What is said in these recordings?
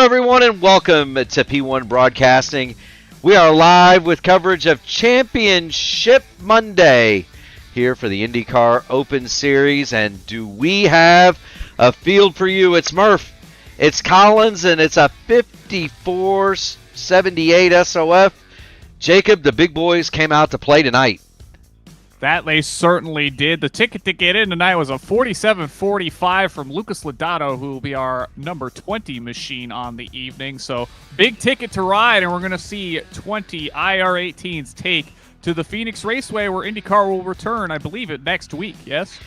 everyone, and welcome to P1 Broadcasting. We are live with coverage of Championship Monday here for the INDYCAR Open Series. And do we have a field for you? It's Murph, it's Collins, and it's a 54-78 SOF. Jacob, the big boys came out to play tonight. That they certainly did. The ticket to get in tonight was a 47.45 from Lucas Lodato, who will be our number 20 machine on the evening. So big ticket to ride, and we're going to see 20 IR18s take to the Phoenix Raceway, where INDYCAR will return, I believe, next week. Yes.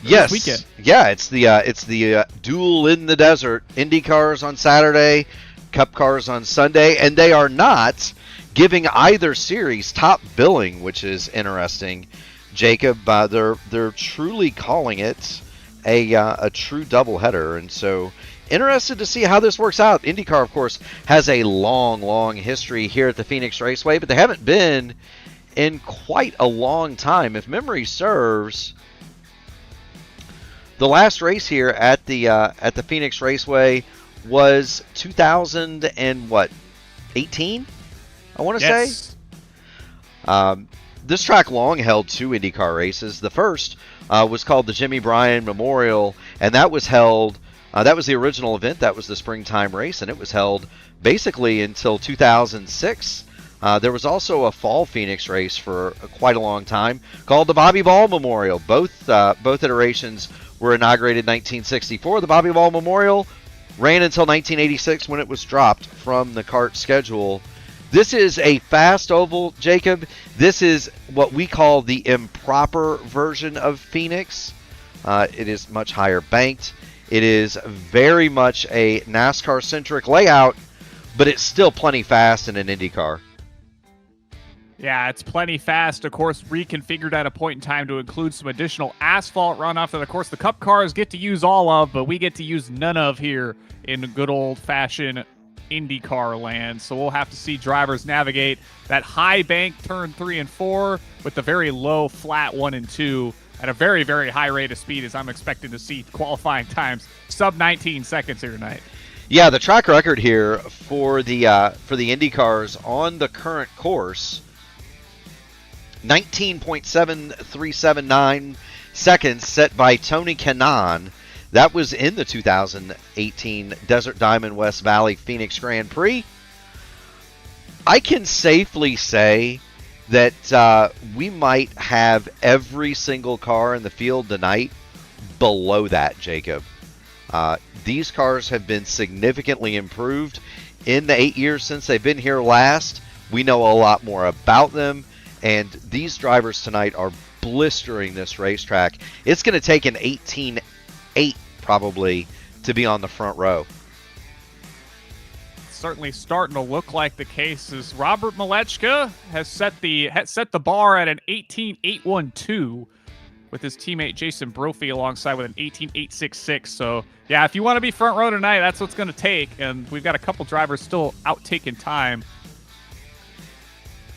Yes. This weekend. Yeah, it's the duel in the desert. INDYCARs on Saturday, Cup cars on Sunday, and they are not giving either series top billing, which is interesting. Jacob, they're truly calling it a true doubleheader, and so interested to see how this works out. INDYCAR, of course, has a long history here at the Phoenix Raceway, but they haven't been in quite a long time. If memory serves, the last race here at the Phoenix Raceway was 2018. I want to say. This track long held two INDYCAR races. The first was called the Jimmy Bryan Memorial, and that was held, that was the original event. That was the springtime race, and it was held basically until 2006. There was also a fall Phoenix race for quite a long time called the Bobby Ball Memorial. Both iterations were inaugurated in 1964. The Bobby Ball Memorial ran until 1986 when it was dropped from the kart schedule. This is a fast oval, Jacob. This is what we call the improper version of Phoenix. It is much higher banked. It is very much a NASCAR-centric layout, but it's still plenty fast in an INDYCAR. Yeah, it's plenty fast. Of course, reconfigured at a point in time to include some additional asphalt runoff that, of course, the Cup cars get to use all of, but we get to use none of here in good old-fashioned INDYCAR land. So we'll have to see drivers navigate that high bank turn 3 and 4 with the very low flat 1 and 2 at a very high rate of speed, as I'm expecting to see qualifying times sub 19 seconds here tonight. Yeah, the track record here for the INDYCARs on the current course, 19.7379 seconds set by Tony Kanaan. That was in the 2018 Desert Diamond West Valley Phoenix Grand Prix. I can safely say that we might have every single car in the field tonight below that, Jacob. These cars have been significantly improved in the 8 years since they've been here last. We know a lot more about them, and these drivers tonight are blistering this racetrack. It's going to take an 18-8 probably to be on the front row. Certainly starting to look like the case, as Robert Malechka has set the bar at an 18.812 with his teammate Jason Brophy alongside with an 18.866. So yeah, if you want to be front row tonight, that's what's going to take, and we've got a couple drivers still out taking time.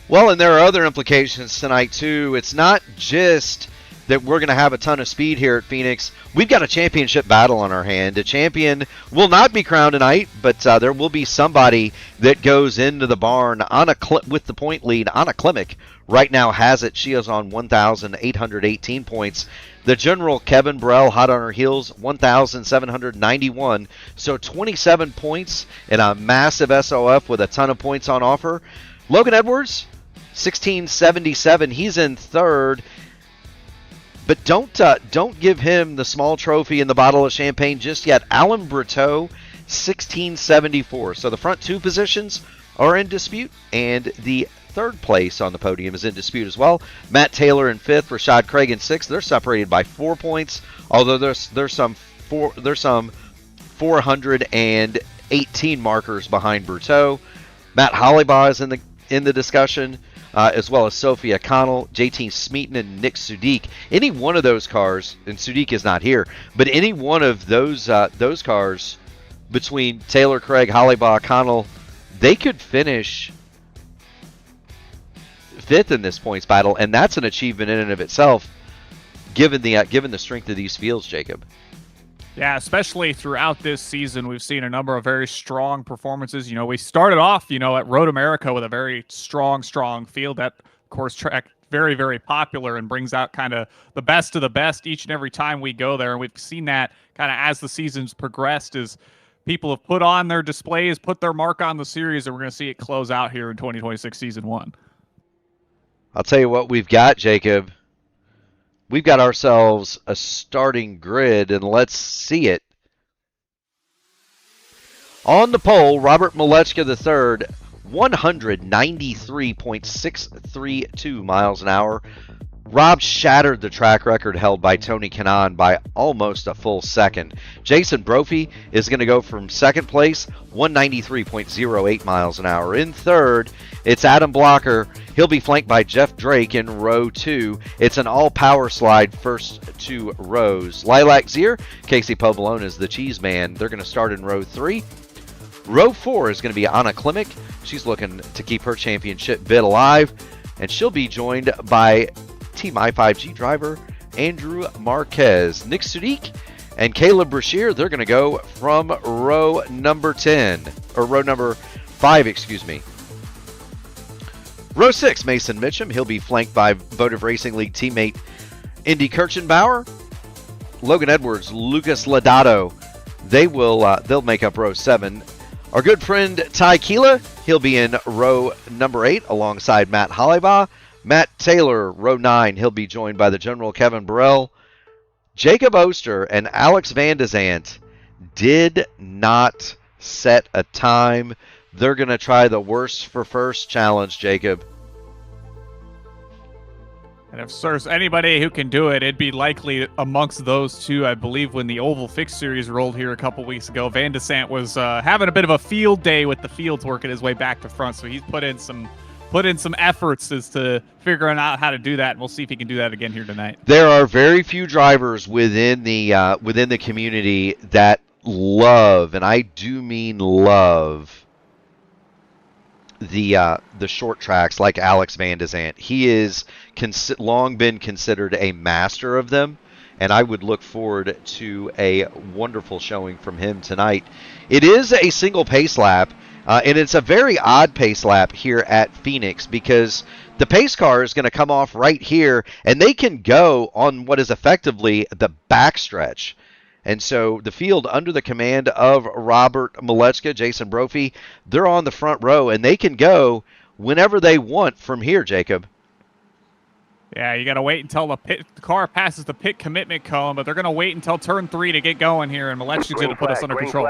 Well, and there are other implications tonight too. It's not just that we're going to have a ton of speed here at Phoenix. We've got a championship battle on our hand. A champion will not be crowned tonight, but there will be somebody that goes into the barn on with the point lead. Anna Klimek right now has it. She is on 1,818 points. The general, Kevin Burrell, hot on her heels, 1,791. So 27 points in a massive SOF with a ton of points on offer. Logan Edwards, 1677. He's in third. But don't give him the small trophy and the bottle of champagne just yet. Alan Brito, 1674. So the front two positions are in dispute, and the third place on the podium is in dispute as well. Matt Taylor in fifth, Rashad Craig in sixth. They're separated by 4 points, although there's some 418 markers behind Brito. Matt Hollybaugh is in the discussion. As well as Sophia Connell, JT Smeaton, and Nick Sudik. Any one of those cars, and Sudik is not here, but any one of those cars between Taylor, Craig, Hollybaugh, Connell, they could finish fifth in this points battle, and that's an achievement in and of itself, given the strength of these fields, Jacob. Yeah, especially throughout this season, we've seen a number of very strong performances. We started off, at Road America with a very strong field. That, of course, track very, very popular and brings out kind of the best of the best each and every time we go there. And we've seen that kind of as the season's progressed as people have put on their displays, put their mark on the series, and we're going to see it close out here in 2026 Season 1. I'll tell you what we've got, Jacob. We've got ourselves a starting grid, and let's see it. On the pole, Robert Malechka III, 193.632 miles an hour. Rob shattered the track record held by Tony Kanaan by almost a full second. Jason Brophy is going to go from second place, 193.08 miles an hour. In third, it's Adam Blocker. He'll be flanked by Jeff Drake in row 2. It's an all-power slide first 2 rows. Lilac Zier, Casey Povolone is the cheese man. They're going to start in row 3. Row 4 is going to be Anna Klimek. She's looking to keep her championship bid alive, and she'll be joined by Team I5G driver Andrew Marquez. Nick Sudik and Caleb Brashear, they're going to go from row number 5, excuse me. Row 6, Mason Mitchum. He'll be flanked by Votive Racing League teammate Indy Kirchenbauer. Logan Edwards, Lucas Lodato, they'll make up row 7. Our good friend Ty Keela, he'll be in row number 8 alongside Matt Hollibaugh. Matt Taylor, row 9, he'll be joined by the General Kevin Burrell. Jacob Oster and Alex Van de Zandt did not set a time. They're going to try the worst for first challenge, Jacob. And if there's anybody who can do it, it'd be likely amongst those two. I believe when the Oval Fix Series rolled here a couple weeks ago, Van de Zandt was having a bit of a field day with the fields working his way back to front, so he's put in some efforts as to figuring out how to do that, and we'll see if he can do that again here tonight. There are very few drivers within the community that love, and I do mean love, the short tracks like Alex Van de Zandt. He is long been considered a master of them, and I would look forward to a wonderful showing from him tonight. It is a single pace lap. And it's a very odd pace lap here at Phoenix because the pace car is going to come off right here, and they can go on what is effectively the backstretch. And so the field under the command of Robert Malechka, Jason Brophy, they're on the front row, and they can go whenever they want from here, Jacob. Yeah, you got to wait until the car passes the pit commitment cone, but they're going to wait until turn 3 to get going here, and Malechka's going to put us under control.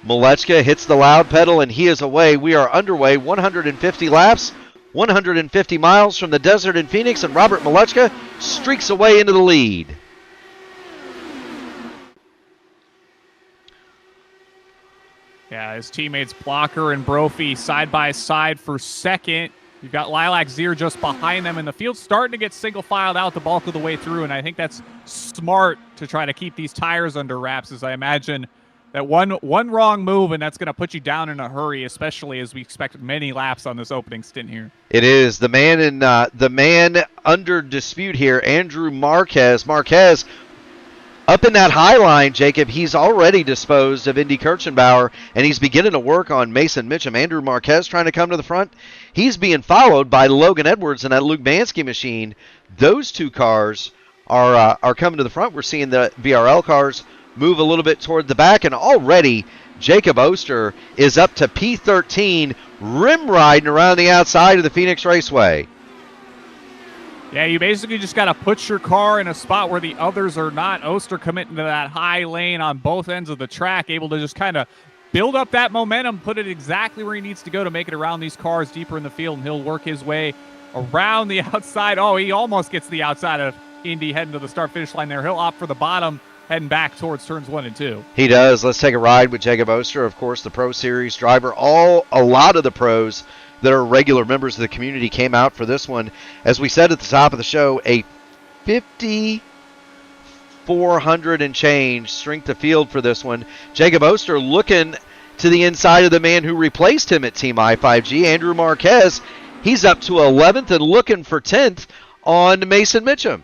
Malechka hits the loud pedal, and he is away. We are underway, 150 laps, 150 miles from the desert in Phoenix, and Robert Malechka streaks away into the lead. Yeah, his teammates Blocker and Brophy side by side for second. You've got Lilac Zier just behind them, and the field's starting to get single-filed out the bulk of the way through, and I think that's smart to try to keep these tires under wraps, as I imagine that one wrong move, and that's going to put you down in a hurry, especially as we expect many laps on this opening stint here. It is. The man under dispute here, Andrew Marquez. Marquez up in that high line, Jacob, he's already disposed of Indy Kirchenbauer, and he's beginning to work on Mason Mitchum. Andrew Marquez trying to come to the front. He's being followed by Logan Edwards and that Luke Bansky machine. Those two cars are coming to the front. We're seeing the VRL cars move a little bit toward the back, and already Jacob Oster is up to P13, rim riding around the outside of the Phoenix Raceway. Yeah, you basically just got to put your car in a spot where the others are not. Oster committing to that high lane on both ends of the track, able to just kind of build up that momentum, put it exactly where he needs to go to make it around these cars deeper in the field, and he'll work his way around the outside. Oh, he almost gets the outside of Indy heading to the start-finish line there. He'll opt for the bottom, heading back towards turns 1 and 2. He does. Let's take a ride with Jacob Oster, of course, the Pro Series driver. A lot of the pros that are regular members of the community came out for this one. As we said at the top of the show, a 5,400 and change strength of field for this one. Jacob Oster looking to the inside of the man who replaced him at Team I5G, Andrew Marquez. He's up to 11th and looking for 10th on Mason Mitchum.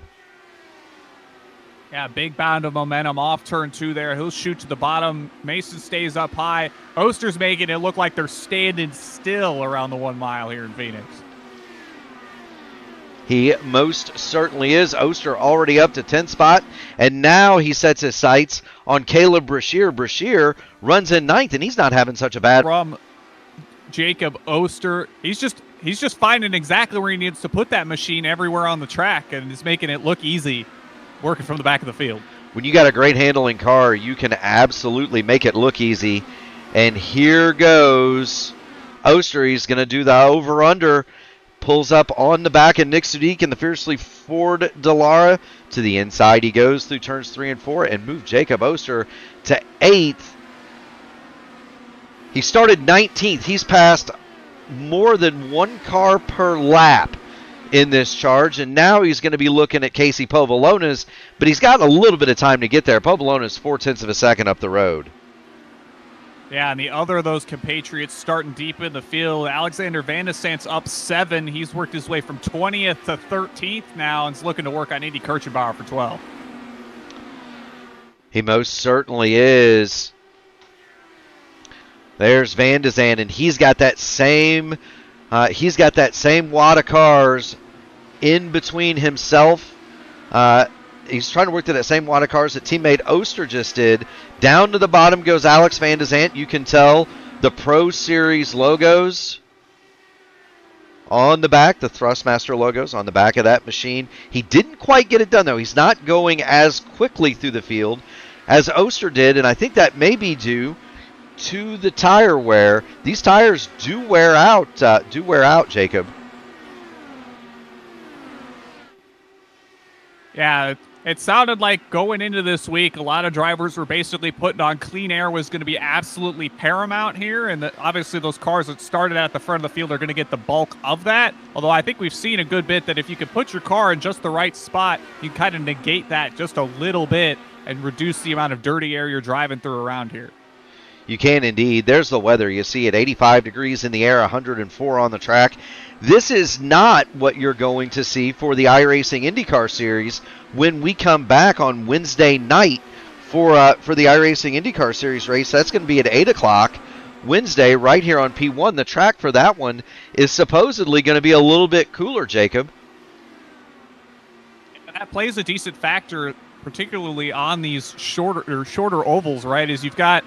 Yeah, big bound of momentum off turn 2 there. He'll shoot to the bottom. Mason stays up high. Oster's making it look like they're standing still around the 1 mile here in Phoenix. He most certainly is. Oster already up to 10th spot, and now he sets his sights on Caleb Brashear. Brashear runs in 9th, and he's not having such a bad... From Jacob Oster, he's just finding exactly where he needs to put that machine everywhere on the track, and is making it look easy working from the back of the field. When you got a great handling car, you can absolutely make it look easy. And here goes Oster. He's going to do the over-under. Pulls up on the back of Nick Sudik and the fiercely Ford Dallara. To the inside he goes through turns 3 and 4 and moved Jacob Oster to 8th. He started 19th. He's passed more than 1 car per lap in this charge, and now he's going to be looking at Casey Povolonas, but he's got a little bit of time to get there. Povolonas 0.4 of a second up the road. Yeah, and the other of those compatriots starting deep in the field, Alexander Van de Sant's up 7. He's worked his way from 20th to 13th now and is looking to work on Indy Kirchenbauer for 12. He most certainly is. There's Van de Zandt, and he's got that same wad of cars in between himself. He's trying to work to that same wad of cars that teammate Oster just did. Down to the bottom goes Alex Van de Zandt. You can tell the Pro Series logos on the back, the Thrustmaster logos on the back of that machine. He didn't quite get it done, though. He's not going as quickly through the field as Oster did, and I think that may be due to the tire wear. These tires do wear out, Jacob. Yeah, it sounded like going into this week, a lot of drivers were basically putting on clean air was going to be absolutely paramount here, and obviously those cars that started at the front of the field are going to get the bulk of that. Although I think we've seen a good bit that if you can put your car in just the right spot, you can kind of negate that just a little bit and reduce the amount of dirty air you're driving through around here. You can indeed. There's the weather. You see it 85 degrees in the air, 104 on the track. This is not what you're going to see for the iRacing INDYCAR Series when we come back on Wednesday night for the iRacing INDYCAR Series race. That's going to be at 8 o'clock Wednesday right here on P1. The track for that one is supposedly going to be a little bit cooler, Jacob. That plays a decent factor, particularly on these shorter ovals, right? Is you've got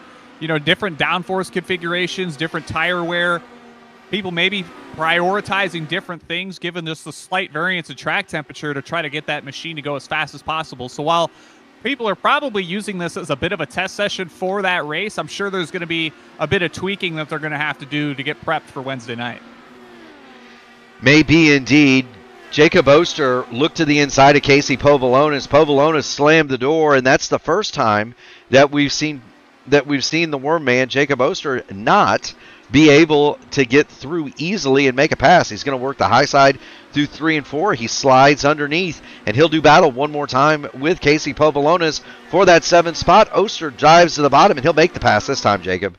different downforce configurations, different tire wear. People maybe prioritizing different things given just the slight variance in track temperature to try to get that machine to go as fast as possible. So while people are probably using this as a bit of a test session for that race, I'm sure there's going to be a bit of tweaking that they're going to have to do to get prepped for Wednesday night. Maybe indeed. Jacob Oster looked to the inside of Casey Povolonas. Povolonas slammed the door, and that's the first time that we've seen the Worm Man, Jacob Oster, not be able to get through easily and make a pass. He's going to work the high side through 3 and 4. He slides underneath, and he'll do battle one more time with Casey Povolonas for that 7th spot. Oster drives to the bottom, and he'll make the pass this time, Jacob.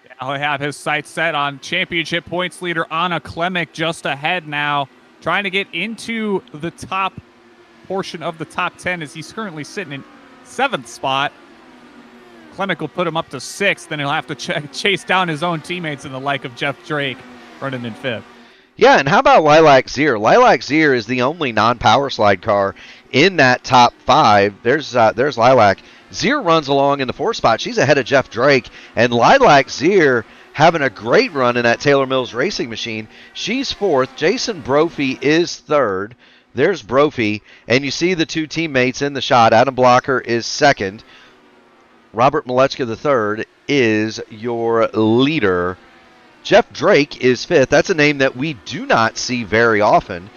Yeah, he'll have his sights set on championship points leader Anna Klemek just ahead now, trying to get into the top portion of the top 10 as he's currently sitting in 7th spot. Klemek will put him up to 6th, then he'll have to chase down his own teammates in the like of Jeff Drake running in 5th. Yeah, and how about Lilac Zier? Lilac Zier is the only non-power slide car in that top 5. There's Lilac. Zier runs along in the 4th spot. She's ahead of Jeff Drake, and Lilac Zier having a great run in that Taylor Mills racing machine. She's 4th. Jason Brophy is 3rd. There's Brophy, and you see the 2 teammates in the shot. Adam Blocker is 2nd. Robert Malechka III is your leader. Jeff Drake is 5th. That's a name that we do not see very often.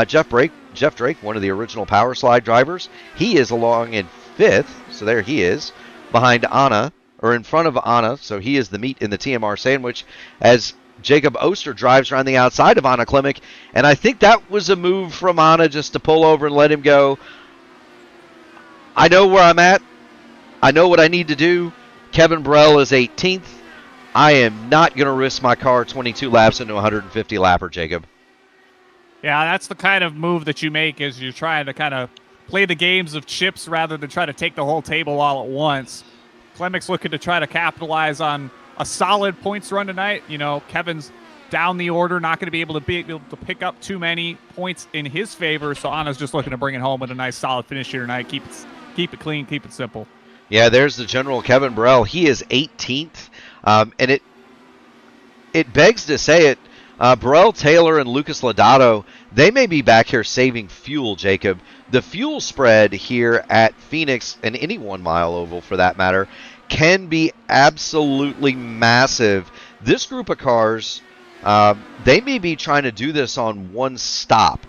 Jeff Drake, one of the original power slide drivers, he is along in 5th. So there he is, behind Anna, or in front of Anna. So he is the meat in the TMR sandwich as Jacob Oster drives around the outside of Anna Klemek. And I think that was a move from Anna just to pull over and let him go. I know where I'm at. I know what I need to do. Kevin Burrell is 18th. I am not going to risk my car 22 laps into 150 lapper, Jacob. Yeah, that's the kind of move that you make as you're trying to kind of play the games of chips rather than try to take the whole table all at once. Klemek's looking to try to capitalize on a solid points run tonight. You know, Kevin's down the order, not going to be able to pick up too many points in his favor. So Anna's just looking to bring it home with a nice solid finish here tonight. Keep it clean, keep it simple. Yeah, there's the general, Kevin Burrell. He is 18th, and it begs to say it. Burrell, Taylor, and Lucas Lodato, they may be back here saving fuel, Jacob. The fuel spread here at Phoenix, and any 1 mile oval for that matter, can be absolutely massive. This group of cars, they may be trying to do this on one stop.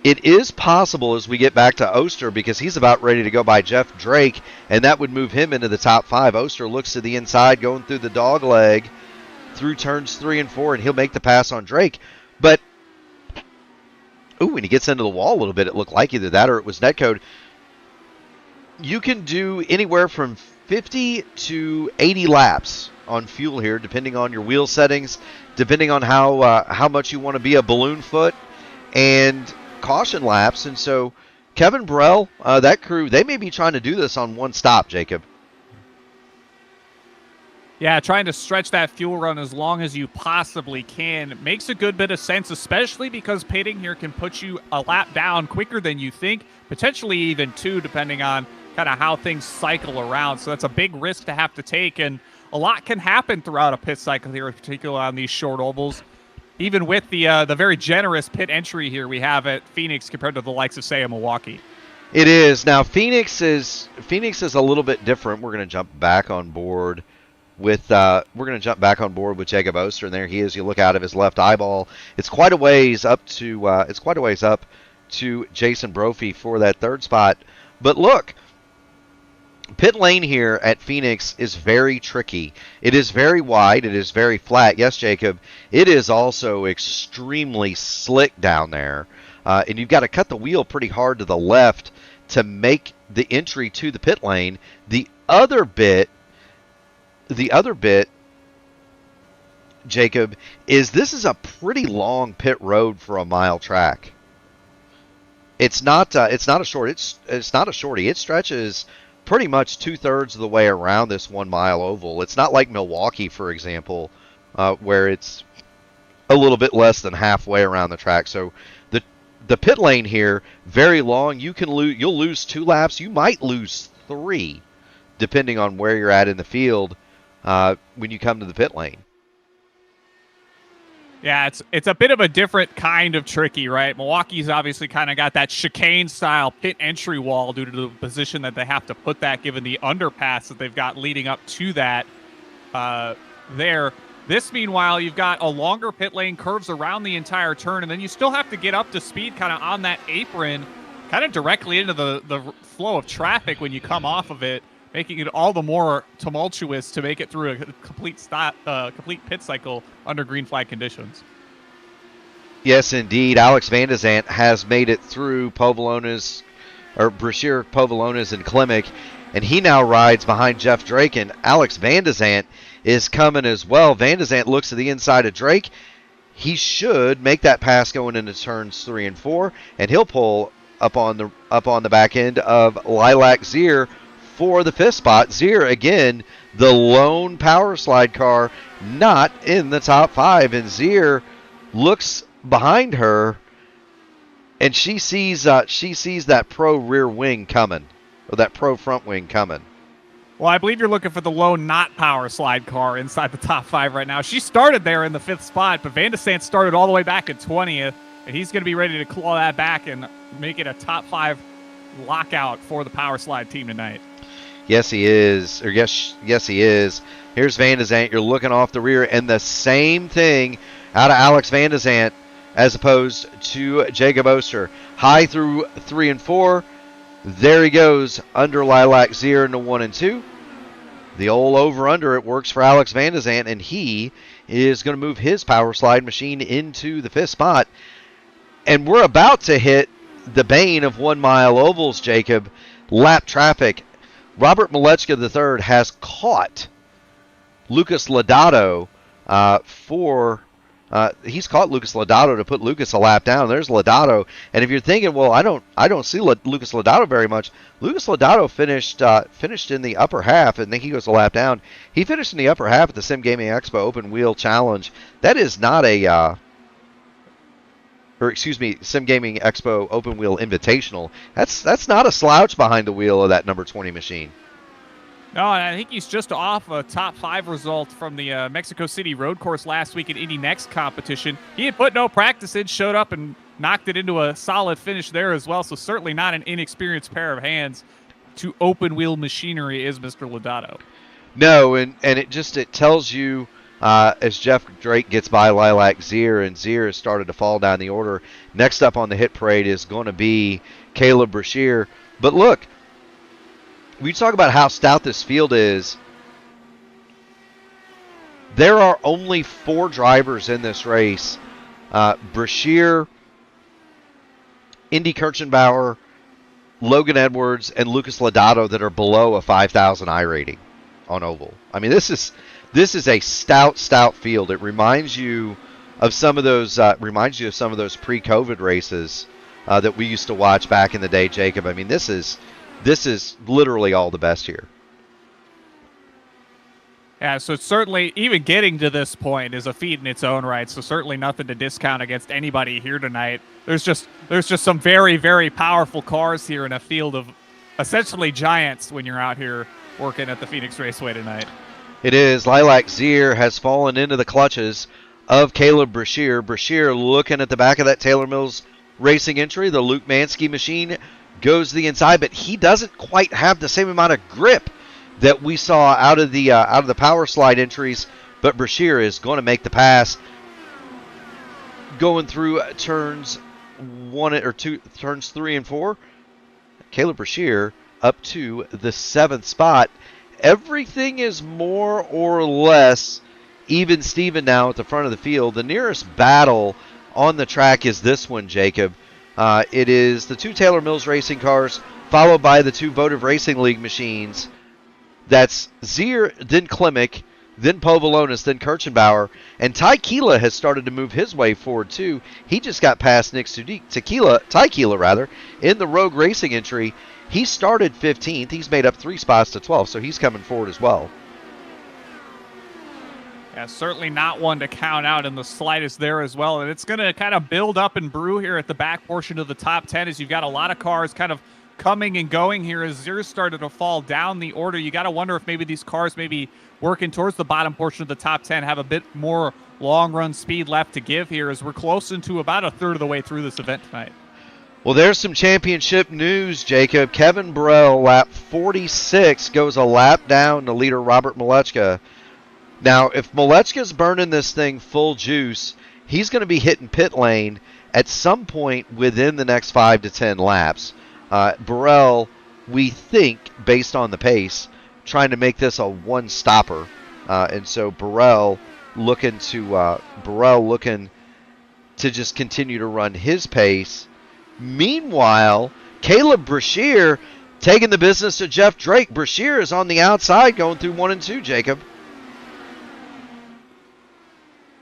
It is possible as we get back to Oster, because he's about ready to go by Jeff Drake, and that would move him into the top 5. Oster looks to the inside, going through the dog leg, through turns 3 and 4, and he'll make the pass on Drake. But, when he gets into the wall a little bit, it looked like either that or it was netcode. You can do anywhere from 50 to 80 laps on fuel here, depending on your wheel settings, depending on how much you want to be a balloon foot, and caution laps. And so Kevin Burrell, that crew, they may be trying to do this on one stop, Jacob. Yeah, trying to stretch that fuel run as long as you possibly can makes a good bit of sense, especially because pitting here can put you a lap down quicker than you think, potentially even 2, depending on kind of how things cycle around. So that's a big risk to have to take, and a lot can happen throughout a pit cycle here, particularly on these short ovals. Even with the very generous pit entry here we have at Phoenix compared to the likes of, say, a Milwaukee. It is. Now, Phoenix is a little bit different. We're going to jump back on board with Jacob Oster, and there he is. You look out of his left eyeball. It's quite a ways up to Jason Brophy for that third spot. But look, pit lane here at Phoenix is very tricky. It is very wide. It is very flat. Yes, Jacob. It is also extremely slick down there, and you've got to cut the wheel pretty hard to the left to make the entry to the pit lane. The other bit, Jacob, is this is a pretty long pit road for a mile track. It's not a shorty. It stretches pretty much 2/3 of the way around this 1 mile oval. It's not like Milwaukee, for example, where it's a little bit less than halfway around the track. So the pit lane here, very long. You'll lose 2 laps. You might lose 3, depending on where you're at in the field when you come to the pit lane. Yeah, it's a bit of a different kind of tricky, right? Milwaukee's obviously kind of got that chicane-style pit entry wall due to the position that they have to put that, given the underpass that they've got leading up to that there. This, meanwhile, you've got a longer pit lane, curves around the entire turn, and then you still have to get up to speed kind of on that apron, kind of directly into the flow of traffic when you come off of it, making it all the more tumultuous to make it through a complete pit cycle under green flag conditions. Yes, indeed. Alex Van de Zandt has made it through Brashear, Povolonas, and Klemek, and he now rides behind Jeff Drake, and Alex Van de Zandt is coming as well. Van de Zandt looks to the inside of Drake. He should make that pass going into turns 3 and 4, and he'll pull up on the back end of Lilac Zier for the 5th spot. Zier, again, the lone power slide car, not in the top 5. And Zier looks behind her, and she sees that pro rear wing coming, or that pro front wing coming. Well, I believe you're looking for the lone not power slide car inside the top 5 right now. She started there in the 5th spot, but Van de Zandt started all the way back at 20th, and he's going to be ready to claw that back and make it a top 5 lockout for the power slide team tonight. Yes, he is. Yes, he is. Here's Van de Zandt. You're looking off the rear, and the same thing out of Alex Van de Zandt as opposed to Jacob Oster. High through 3 and 4. There he goes under Lilac Zier into 1 and 2. The old over-under, it works for Alex Van de Zandt, and he is going to move his power slide machine into the 5th spot. And we're about to hit the bane of 1 mile ovals, Jacob. Lap traffic. Robert Malechka III has caught Lucas Lodato for He's caught Lucas Lodato to put Lucas a lap down. There's Lodato, and if you're thinking, well, I don't see Lucas Lodato very much. Lucas Lodato finished in the upper half, and then he goes a lap down. He finished in the upper half at the Sim Gaming Expo Open Wheel Challenge. That is not Sim Gaming Expo Open Wheel Invitational. That's not a slouch behind the wheel of that number 20 machine. No, and I think he's just off a top 5 result from the Mexico City road course last week at Indy Next competition. He had put no practice in, showed up and knocked it into a solid finish there as well. So certainly not an inexperienced pair of hands to open wheel machinery is Mr. Lodato. No, and it tells you as Jeff Drake gets by Lilac Zier, and Zier has started to fall down the order. Next up on the hit parade is going to be Caleb Brashear. But look, we talk about how stout this field is. There are only 4 drivers in this race. Brashear, Indy Kirchenbauer, Logan Edwards, and Lucas Lodato that are below a 5,000 I rating on oval. I mean, this is a stout field. It reminds you of some of those pre-COVID races that we used to watch back in the day, Jacob. I mean, this is literally all the best here. Yeah, so certainly even getting to this point is a feat in its own right. So certainly nothing to discount against anybody here tonight. There's just some very, very powerful cars here in a field of essentially giants when you're out here working at the Phoenix Raceway tonight. It is. Lilac Zier has fallen into the clutches of Caleb Brashear. Brashear looking at the back of that Taylor Mills Racing entry. The Luke Mansky machine goes to the inside, but he doesn't quite have the same amount of grip that we saw out of the power slide entries. But Brashear is going to make the pass, going through turns 3 and 4. Caleb Brashear up to the 7th spot. Everything is more or less even Steven now at the front of the field. The nearest battle on the track is this one, Jacob. It is the 2 Taylor Mills Racing cars, followed by the 2 Votive Racing League machines. That's Zier, then Klimek, then Povolonis, then Kirchenbauer. And Ty Keela has started to move his way forward, too. He just got past Nick Ty Keela, in the Rogue Racing entry. He started 15th. He's made up 3 spots to 12, so he's coming forward as well. Yeah, certainly not one to count out in the slightest there as well. And it's going to kind of build up and brew here at the back portion of the top 10 as you've got a lot of cars kind of coming and going here as Zier started to fall down the order. You got to wonder if maybe these cars maybe working towards the bottom portion of the top 10 have a bit more long-run speed left to give here as we're close into about a third of the way through this event tonight. Well, there's some championship news, Jacob. Kevin Burrell, lap 46, goes a lap down to leader Robert Malechka. Now, if Malechka's burning this thing full juice, he's going to be hitting pit lane at some point within the next 5 to 10 laps. Burrell, we think, based on the pace, trying to make this a one-stopper. And so Burrell looking to just continue to run his pace. Meanwhile, Caleb Brashear taking the business to Jeff Drake. Brashear is on the outside going through 1 and 2, Jacob.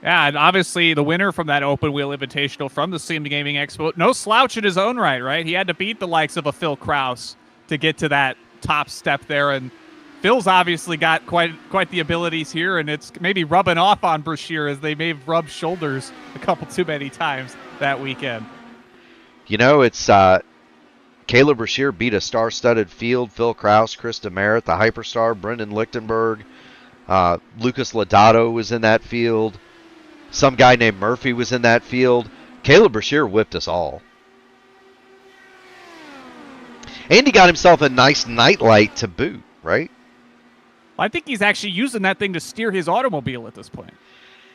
Yeah, and obviously the winner from that open wheel invitational from the Sim Gaming Expo, no slouch in his own right? He had to beat the likes of a Phil Kraus to get to that top step there, and Phil's obviously got quite the abilities here, and it's maybe rubbing off on Brashear as they may have rubbed shoulders a couple too many times that weekend. You know, it's Caleb Brashear beat a star-studded field. Phil Kraus, Chris Demerit, the Hyperstar, Brendan Lichtenberg, Lucas Lodato was in that field. Some guy named Murphy was in that field. Caleb Brashear whipped us all. And he got himself a nice nightlight to boot, right? I think he's actually using that thing to steer his automobile at this point.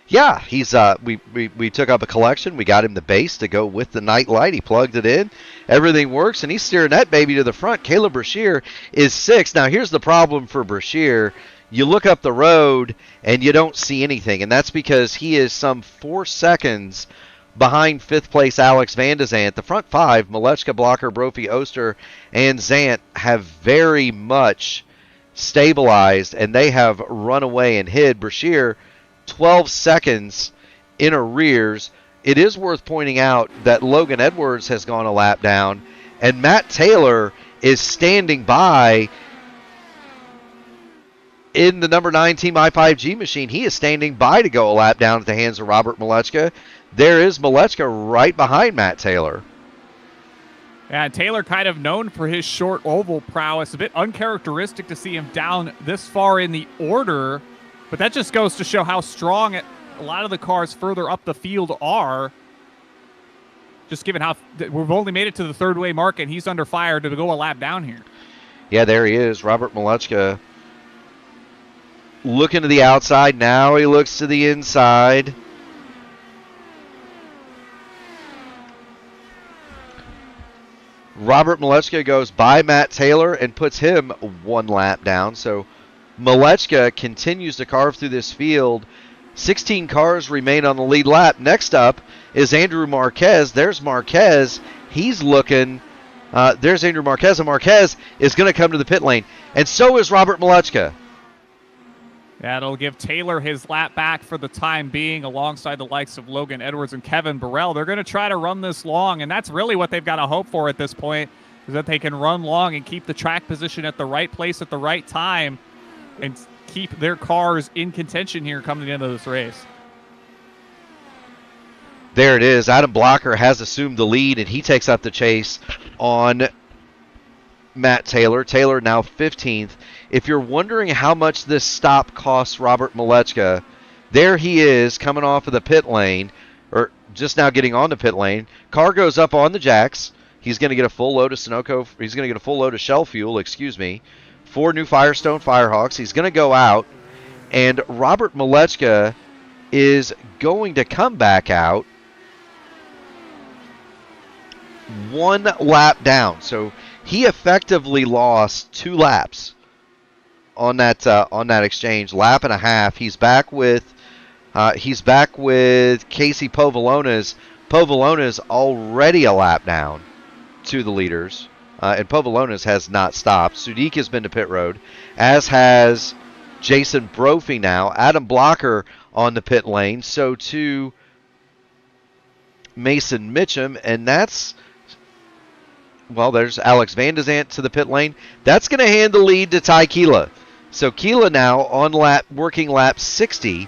Yeah, he's we took up a collection. We got him the base to go with the night light. He plugged it in. Everything works, and he's steering that baby to the front. Caleb Brashear is 6th. Now, here's the problem for Brashear. You look up the road, and you don't see anything, and that's because he is some 4 seconds behind 5th place Alex Van de Zandt. The front 5, Malechka, Blocker, Brophy, Oster, and Zandt, have very much stabilized, and they have run away and hid. Brashear, 12 seconds in arrears. It is worth pointing out that Logan Edwards has gone a lap down, and Matt Taylor is standing by in the number 9 Team I5G machine. He is standing by to go a lap down at the hands of Robert Malechka. There is Malechka right behind Matt Taylor. Yeah, Taylor kind of known for his short oval prowess. A bit uncharacteristic to see him down this far in the order, but that just goes to show how strong a lot of the cars further up the field are. Just given how we've only made it to the third way mark, and he's under fire to go a lap down here. Yeah, there he is, Robert Malechka. Looking to the outside. Now he looks to the inside. Robert Malechka goes by Matt Taylor and puts him 1 lap down. So Malechka continues to carve through this field. 16 cars remain on the lead lap. Next up is Andrew Marquez. There's Marquez. He's looking. There's Andrew Marquez, and Marquez is going to come to the pit lane. And so is Robert Malechka. That'll give Taylor his lap back for the time being alongside the likes of Logan Edwards and Kevin Burrell. They're going to try to run this long, and that's really what they've got to hope for at this point, is that they can run long and keep the track position at the right place at the right time and keep their cars in contention here coming into this race. There it is. Adam Blocker has assumed the lead, and he takes up the chase on Matt Taylor. Taylor now 15th. If you're wondering how much this stop costs Robert Malechka, there he is coming off of the pit lane, or just now getting on the pit lane. Car goes up on the jacks. He's going to get a full load of Sunoco. He's going to get a full load of Shell fuel, 4 new Firestone Firehawks. He's going to go out, and Robert Malechka is going to come back out 1 lap down. So he effectively lost 2 laps on that exchange, lap and a half. He's back with Casey Povolonas. Povolonas already a lap down to the leaders, and Povolonas has not stopped. Sudik has been to pit road, as has Jason Brophy now. Adam Blocker on the pit lane, so too Mason Mitchum, and there's Alex Van de Zandt to the pit lane. That's going to hand the lead to Ty Keela. So Keela now on working lap 60.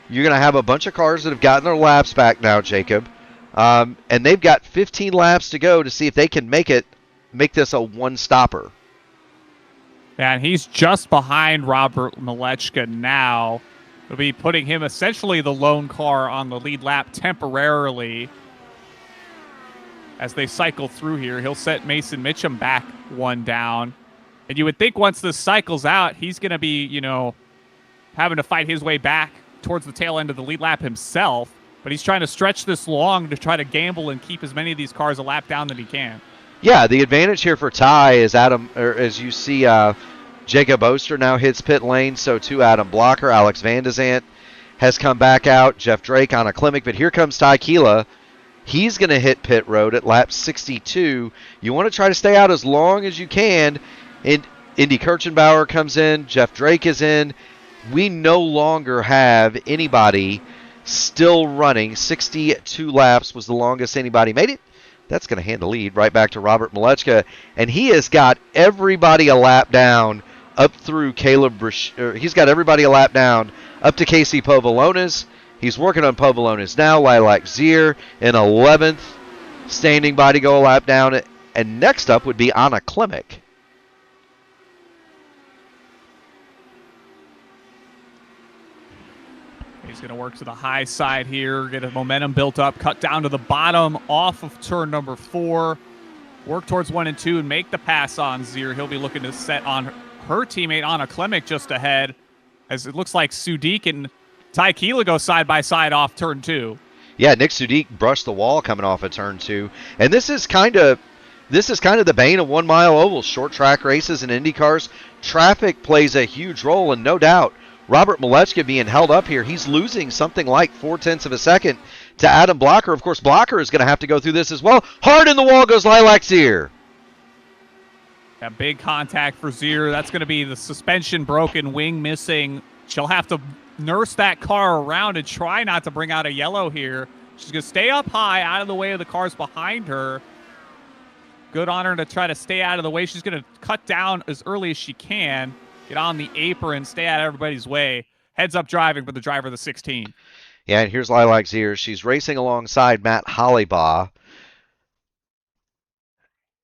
You're going to have a bunch of cars that have gotten their laps back now, Jacob. And they've got 15 laps to go to see if they can make this a one-stopper. And he's just behind Robert Malechka now. It'll be putting him essentially the lone car on the lead lap temporarily. As they cycle through here, he'll set Mason Mitchum back 1 down. And you would think once this cycles out, he's going to be, having to fight his way back towards the tail end of the lead lap himself. But he's trying to stretch this long to try to gamble and keep as many of these cars a lap down that he can. Yeah, the advantage here for Ty is as you see, Jacob Oster now hits pit lane. So too Adam Blocker. Alex Van de Zandt has come back out. Jeff Drake on a Klimek. But here comes Ty Keela. He's going to hit pit road at lap 62. You want to try to stay out as long as you can. And Indy Kirchenbauer comes in. Jeff Drake is in. We no longer have anybody still running. 62 laps was the longest anybody made it. That's going to hand the lead right back to Robert Malechka. And he has got everybody a lap down up through he's got everybody a lap down up to Casey Povolonas. He's working on Povolonas now. Lilac Zier in 11th, standing by to go a lap down. And next up would be Anna Klimek. He's going to work to the high side here, get a momentum built up, cut down to the bottom off of turn number 4, work towards 1 and 2, and make the pass on Zier. He'll be looking to set on her teammate Anna Klimek just ahead, as it looks like Sudik and Ty Keela go side by side off turn 2. Yeah, Nick Sudik brushed the wall coming off of turn 2, and this is kind of the bane of 1 mile ovals, short track races and Indy cars. Traffic plays a huge role, and no doubt Robert Malechka being held up here, he's losing something like 0.4 of a second to Adam Blocker. Of course, Blocker is going to have to go through this as well. Hard in the wall goes Lilac Zier. Yeah, big contact for Zier. That's going to be the suspension broken, wing missing. She'll have to nurse that car around and try not to bring out a yellow here. She's going to stay up high, out of the way of the cars behind her. Good on her to try to stay out of the way. She's going to cut down as early as she can, get on the apron, stay out of everybody's way. Heads up driving for the driver of the 16. Yeah, and here's Lilac Ziers. She's racing alongside Matt Hollybaugh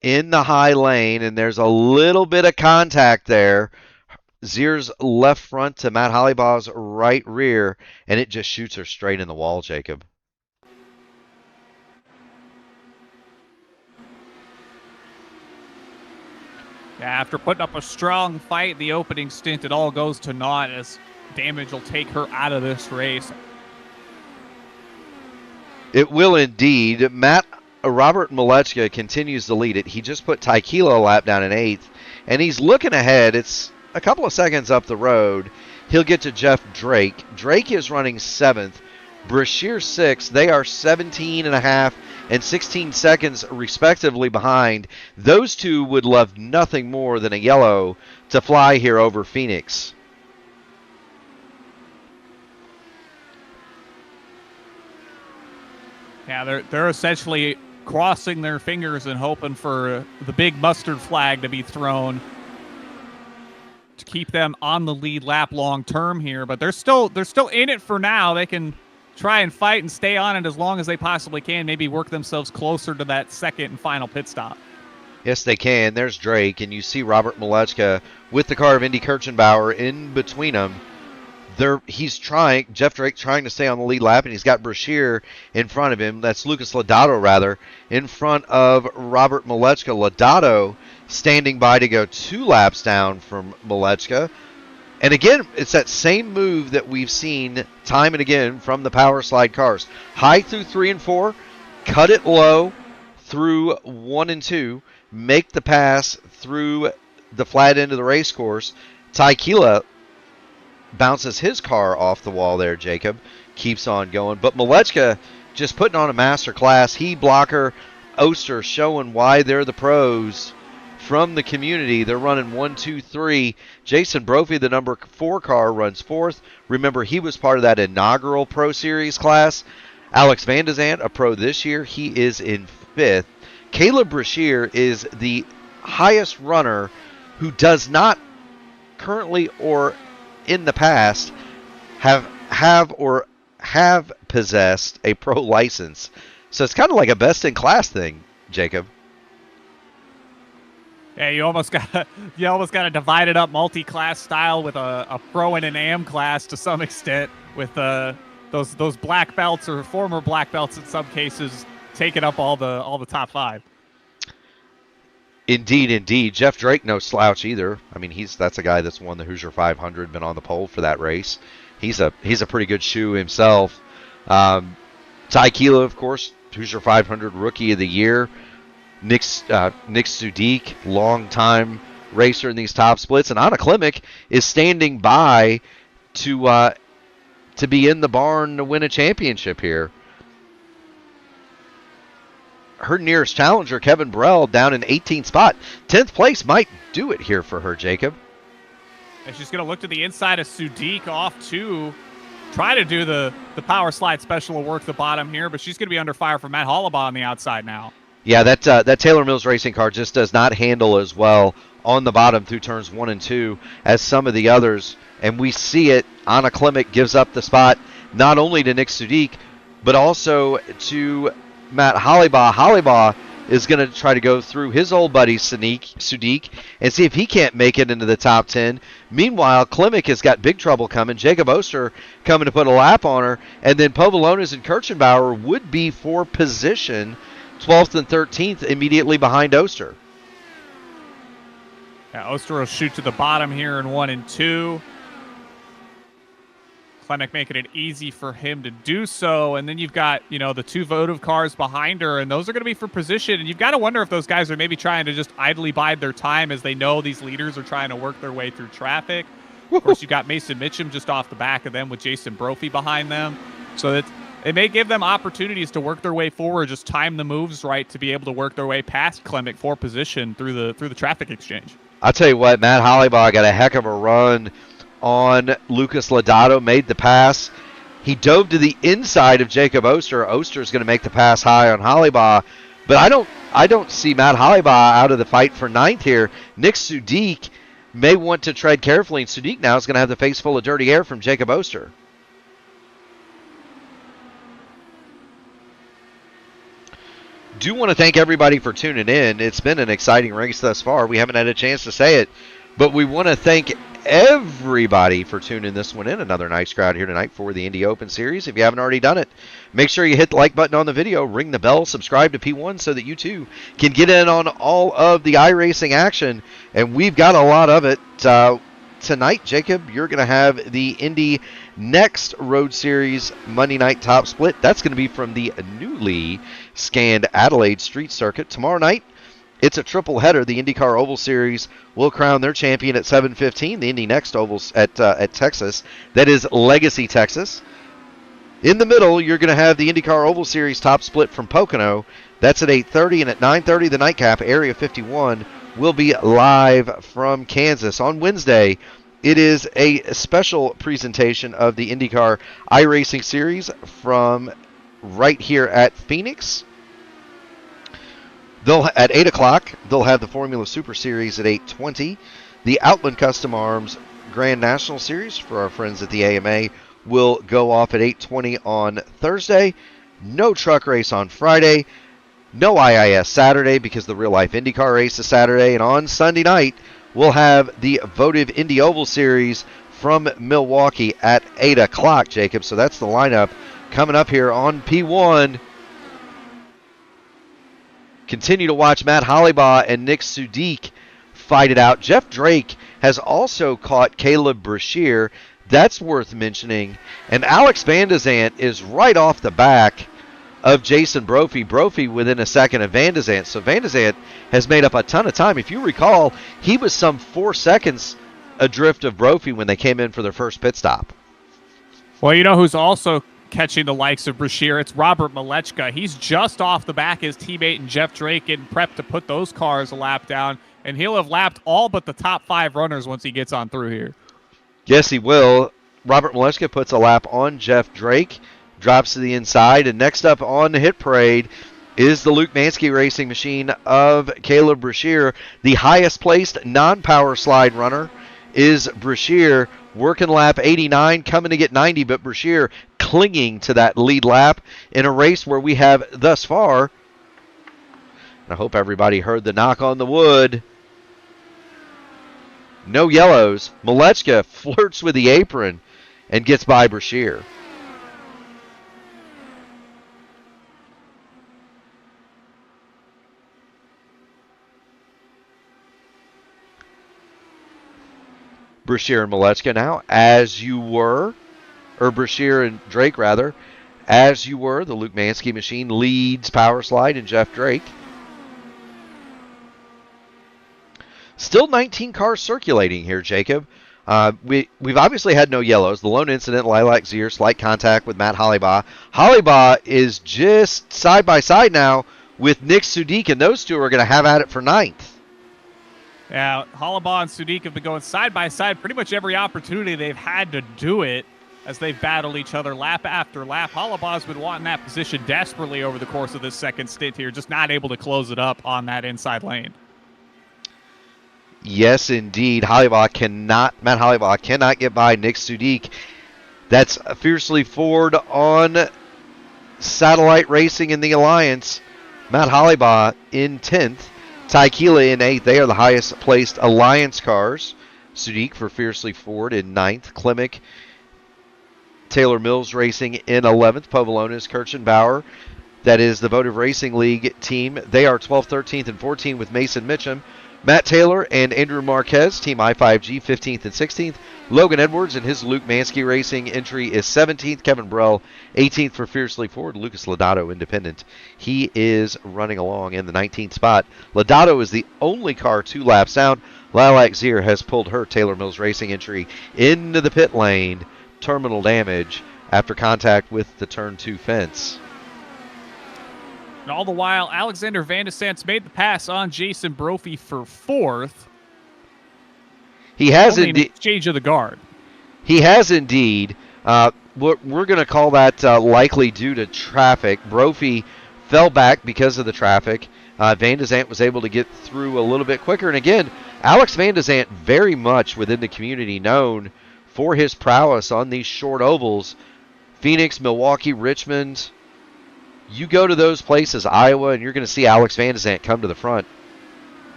in the high lane, and there's a little bit of contact there. Ziers left front to Matt Hollybaugh's right rear, and it just shoots her straight in the wall, Jacob. Yeah, after putting up a strong fight the opening stint, it all goes to naught as damage will take her out of this race. It will indeed. Robert Malechka continues to lead it. He just put Tyquila a lap down in 8th, and he's looking ahead. It's a couple of seconds up the road. He'll get to Jeff Drake. Drake is running 7th. Brashear 6th. They are 17.5 and 16 seconds respectively behind. Those two would love nothing more than a yellow to fly here over Phoenix. Yeah, they're essentially crossing their fingers and hoping for the big mustard flag to be thrown to keep them on the lead lap long term here. But they're still in it for now. They can try and fight and stay on it as long as they possibly can. Maybe work themselves closer to that second and final pit stop. Yes, they can. There's Drake, and you see Robert Malechka with the car of Indy Kirchenbauer in between them. Jeff Drake trying to stay on the lead lap, and he's got Brashear in front of him. That's Lucas Lodato, rather, in front of Robert Malechka. Lodato standing by to go 2 laps down from Malechka. And again, it's that same move that we've seen time and again from the power slide cars. High through 3 and 4, cut it low through 1 and 2, make the pass through the flat end of the race course. Tyquila bounces his car off the wall there, Jacob. Keeps on going. But Malechka just putting on a master class. He, Blocker, Oster showing why they're the pros from the community. They're running 1, 2, 3. Jason Brophy, the number 4 car, runs 4th. Remember, he was part of that inaugural Pro Series class. Alex Van de Zandt, a pro this year. He is in 5th. Caleb Brashear is the highest runner who does not currently or in the past have possessed a pro license. So it's kind of like a best in class thing, Jacob. Yeah, you almost got to divide it up multi-class style with a pro and an AM class to some extent, with those black belts or former black belts in some cases taking up all the top 5. Indeed. Jeff Drake, no slouch either. I mean, that's a guy that's won the Hoosier 500, been on the pole for that race. He's a pretty good shoe himself. Tyquila, of course, Hoosier 500 Rookie of the Year. Nick Sudik, long-time racer in these top splits. And Anna Klimek is standing by to be in the barn to win a championship here. Her nearest challenger, Kevin Burrell, down in 18th spot. 10th place might do it here for her, Jacob. And she's going to look to the inside of Sudik off to try to do the power slide special will work the bottom here, but she's going to be under fire from Matt Hollibaugh on the outside now. Yeah, that Taylor Mills racing car just does not handle as well on the bottom through turns 1 and 2 as some of the others. And we see it. Anna Klimek gives up the spot not only to Nick Sudik, but also to Matt Hollibaugh. Hollibaugh is going to try to go through his old buddy Sudik and see if he can't make it into the top 10. Meanwhile, Klimek has got big trouble coming. Jacob Oster coming to put a lap on her. And then Povolonis and Kirchenbauer would be for position 12th and 13th immediately behind Oster. Yeah, Oster will shoot to the bottom here in 1 and 2. Klimek making it easy for him to do so. And then you've got, the 2 votive cars behind her, and those are going to be for position. And you've got to wonder if those guys are maybe trying to just idly bide their time as they know these leaders are trying to work their way through traffic. Of course, you got Mason Mitchum just off the back of them with Jason Brophy behind them. So it may give them opportunities to work their way forward, just time the moves right to be able to work their way past Klimek for position through the traffic exchange. I'll tell you what, Matt Hollibaugh got a heck of a run on Lucas Lodato, made the pass. He dove to the inside of Jacob Oster. Oster's going to make the pass high on Hollybaugh, but I don't see Matt Hollybaugh out of the fight for ninth here. Nick Sudik may want to tread carefully, and Sudik now is going to have the face full of dirty air from Jacob Oster. Do want to thank everybody for tuning in. It's been an exciting race thus far. We haven't had a chance to say it, but we want to thank everybody for tuning this one in. Another nice crowd here tonight for the Indy Open Series. If you haven't already done it, make sure you hit the like button on the video, ring the bell, subscribe to P1 so that you too can get in on all of the iRacing action. And we've got a lot of it. Tonight, Jacob, you're going to have the Indy Next Road Series Monday Night Top Split. That's going to be from the newly scanned Adelaide Street Circuit. Tomorrow night, it's a triple header. The INDYCAR Oval Series will crown their champion at 7:15. The Indy Next Ovals at Texas. That is Legacy, Texas. In the middle, you're going to have the INDYCAR Oval Series Top Split from Pocono. That's at 8:30, and at 9:30, the nightcap, Area 51, will be live from Kansas. On Wednesday, it is a special presentation of the INDYCAR iRacing Series from right here at Phoenix. At 8 o'clock, they'll have the Formula Super Series at 8:20. The Outland Custom Arms Grand National Series for our friends at the AMA will go off at 8:20 on Thursday. No truck race on Friday. No IIS Saturday because the real-life IndyCar race is Saturday. And on Sunday night, we'll have the Votive Indy Oval Series from Milwaukee at 8 o'clock, Jacob. So that's the lineup coming up here on P1. Continue to watch Matt Hollybaugh and Nick Sudik fight it out. Jeff Drake has also caught Caleb Brashear. That's worth mentioning. And Alex Van de Zandt is right off the back of Jason Brophy. Brophy within a second of Van de Zandt. So Van de Zandt has made up a ton of time. If you recall, he was some 4 seconds adrift of Brophy when they came in for their first pit stop. Well, you know who's also catching the likes of Brashear? It's Robert Malechka. He's just off the back of his teammate and Jeff Drake getting prepped to put those cars a lap down, and he'll have lapped all but the top 5 runners once he gets on through here. Yes, he will. Robert Malechka puts a lap on Jeff Drake, drops to the inside, and next up on the hit parade is the Luke Mansky Racing machine of Caleb Brashear. The highest placed non-power slide runner is Brashear, working lap 89, coming to get 90, but Brashear clinging to that lead lap in a race where we have thus far, I hope everybody heard the knock on the wood, no yellows. Malechka flirts with the apron and gets by Brashear. Brashear and Malechka now, as you were, or Brashear and Drake rather, as you were. The Luke Mansky machine leads Power Slide and Jeff Drake. Still 19 cars circulating here, Jacob. We've obviously had no yellows. The lone incident, Lilac Zier, slight contact with Matt Hollybaugh. Hollybaugh is just side by side now with Nick Sudik, and those two are going to have at it for ninth. Yeah, Hollybaugh and Sudik have been going side by side pretty much every opportunity they've had to do it as they've battled each other lap after lap. Hollibaugh's been wanting that position desperately over the course of this second stint here, just not able to close it up on that inside lane. Yes, indeed. Matt Hollybaugh cannot get by Nick Sudik. That's Fiercely Ford on Satellite Racing in the Alliance. Matt Hollybaugh in 10th. Ty Keela in 8th. They are the highest placed Alliance cars. Sudik for Fiercely Ford in 9th. Klimek, Taylor Mills Racing in 11th. Povolonis, Kirchenbauer. That is the Votive Racing League team. They are 12th, 13th, and 14th with Mason Mitchum. Matt Taylor and Andrew Marquez, Team I5G, 15th and 16th. Logan Edwards and his Luke Mansky Racing entry is 17th. Kevin Burrell, 18th for Fiercely Ford. Lucas Lodato, independent. He is running along in the 19th spot. Lodato is the only car 2 laps out. Lilac Zier has pulled her Taylor Mills Racing entry into the pit lane. Terminal damage after contact with the turn 2 fence. And all the while, Alexander Van de Sant's made the pass on Jason Brophy for 4th. He has indeed exchange of the guard. He has indeed. We're going to call that likely due to traffic. Brophy fell back because of the traffic. Van de Zandt was able to get through a little bit quicker. And again, Alex Van de Zandt very much within the community known for his prowess on these short ovals. Phoenix, Milwaukee, Richmond. You go to those places, Iowa, and you're going to see Alex Van de Zandt come to the front.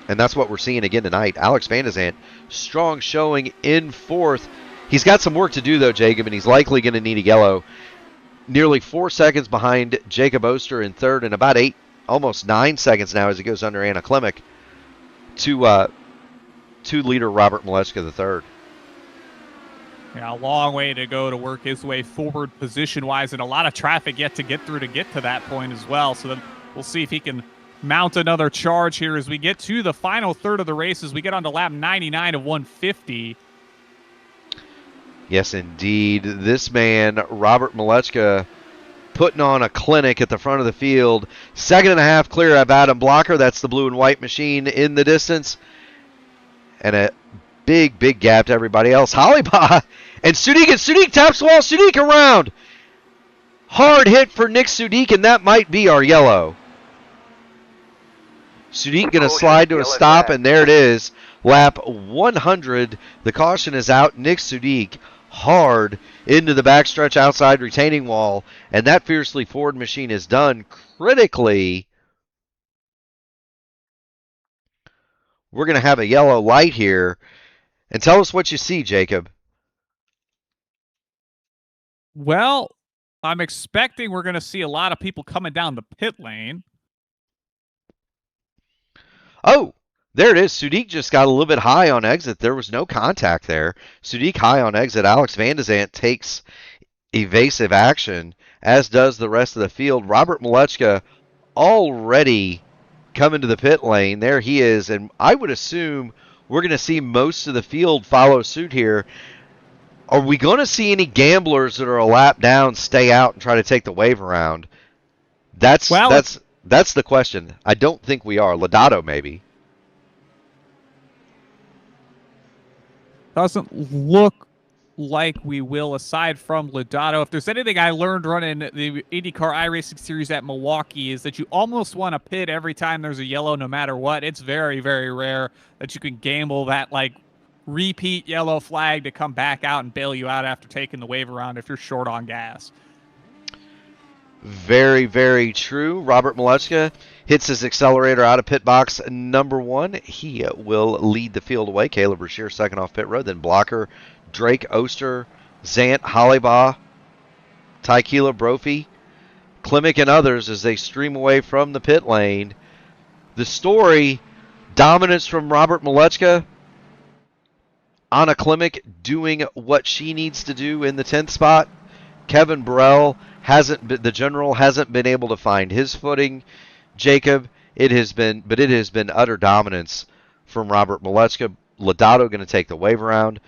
And that's what we're seeing again tonight. Alex Van de Zandt, strong showing in fourth. He's got some work to do, though, Jacob, and he's likely going to need a yellow. Nearly 4 seconds behind Jacob Oster in third, and about 8, almost 9 seconds now as he goes under Anna Klimek to leader Robert Malechka the third. Yeah, a long way to go to work his way forward position-wise, and a lot of traffic yet to get through to get to that point as well. So then we'll see if he can mount another charge here as we get to the final third of the race, as we get on to lap 99 of 150. Yes, indeed. This man, Robert Malechka, putting on a clinic at the front of the field. 2.5 clear of Adam Blocker. That's the blue and white machine in the distance. And a big, big gap to everybody else. Hollybaugh and Sudik taps the wall. Sudik around. Hard hit for Nick Sudik, and that might be our yellow. Sudik going to slide to a stop, and there it is. Lap 100. The caution is out. Nick Sudik hard into the backstretch outside retaining wall, and that fiercely Ford machine is done critically. We're going to have a yellow light here. And tell us what you see, Jacob. Well, I'm expecting we're going to see a lot of people coming down the pit lane. Oh, there it is. Sudik just got a little bit high on exit. There was no contact there. Sudik high on exit. Alex Van de Zandt takes evasive action, as does the rest of the field. Robert Malechka already coming to the pit lane. There he is, and I would assume we're going to see most of the field follow suit here. Are we going to see any gamblers that are a lap down stay out and try to take the wave around? That's the question. I don't think we are. Lodato, maybe. Doesn't look like we will, aside from Lodato. If there's anything I learned running the INDYCAR iRacing Series at Milwaukee, is that you almost want to pit every time there's a yellow, no matter what. It's very, very rare that you can gamble that, like, repeat yellow flag to come back out and bail you out after taking the wave around if you're short on gas. Very, very true. Robert Malechka hits his accelerator out of pit box number 1. He will lead the field away. Caleb Brashear second off pit road. Then Blocker, Drake, Oster, Zandt, Hollybaugh, Tykila, Brophy, Klimek, and others as they stream away from the pit lane. The story, dominance from Robert Malechka. Anna Klimek doing what she needs to do in the 10th spot. Kevin Burrell the general hasn't been able to find his footing. Jacob, it has been utter dominance from Robert Malechka. Lodato going to take the wave around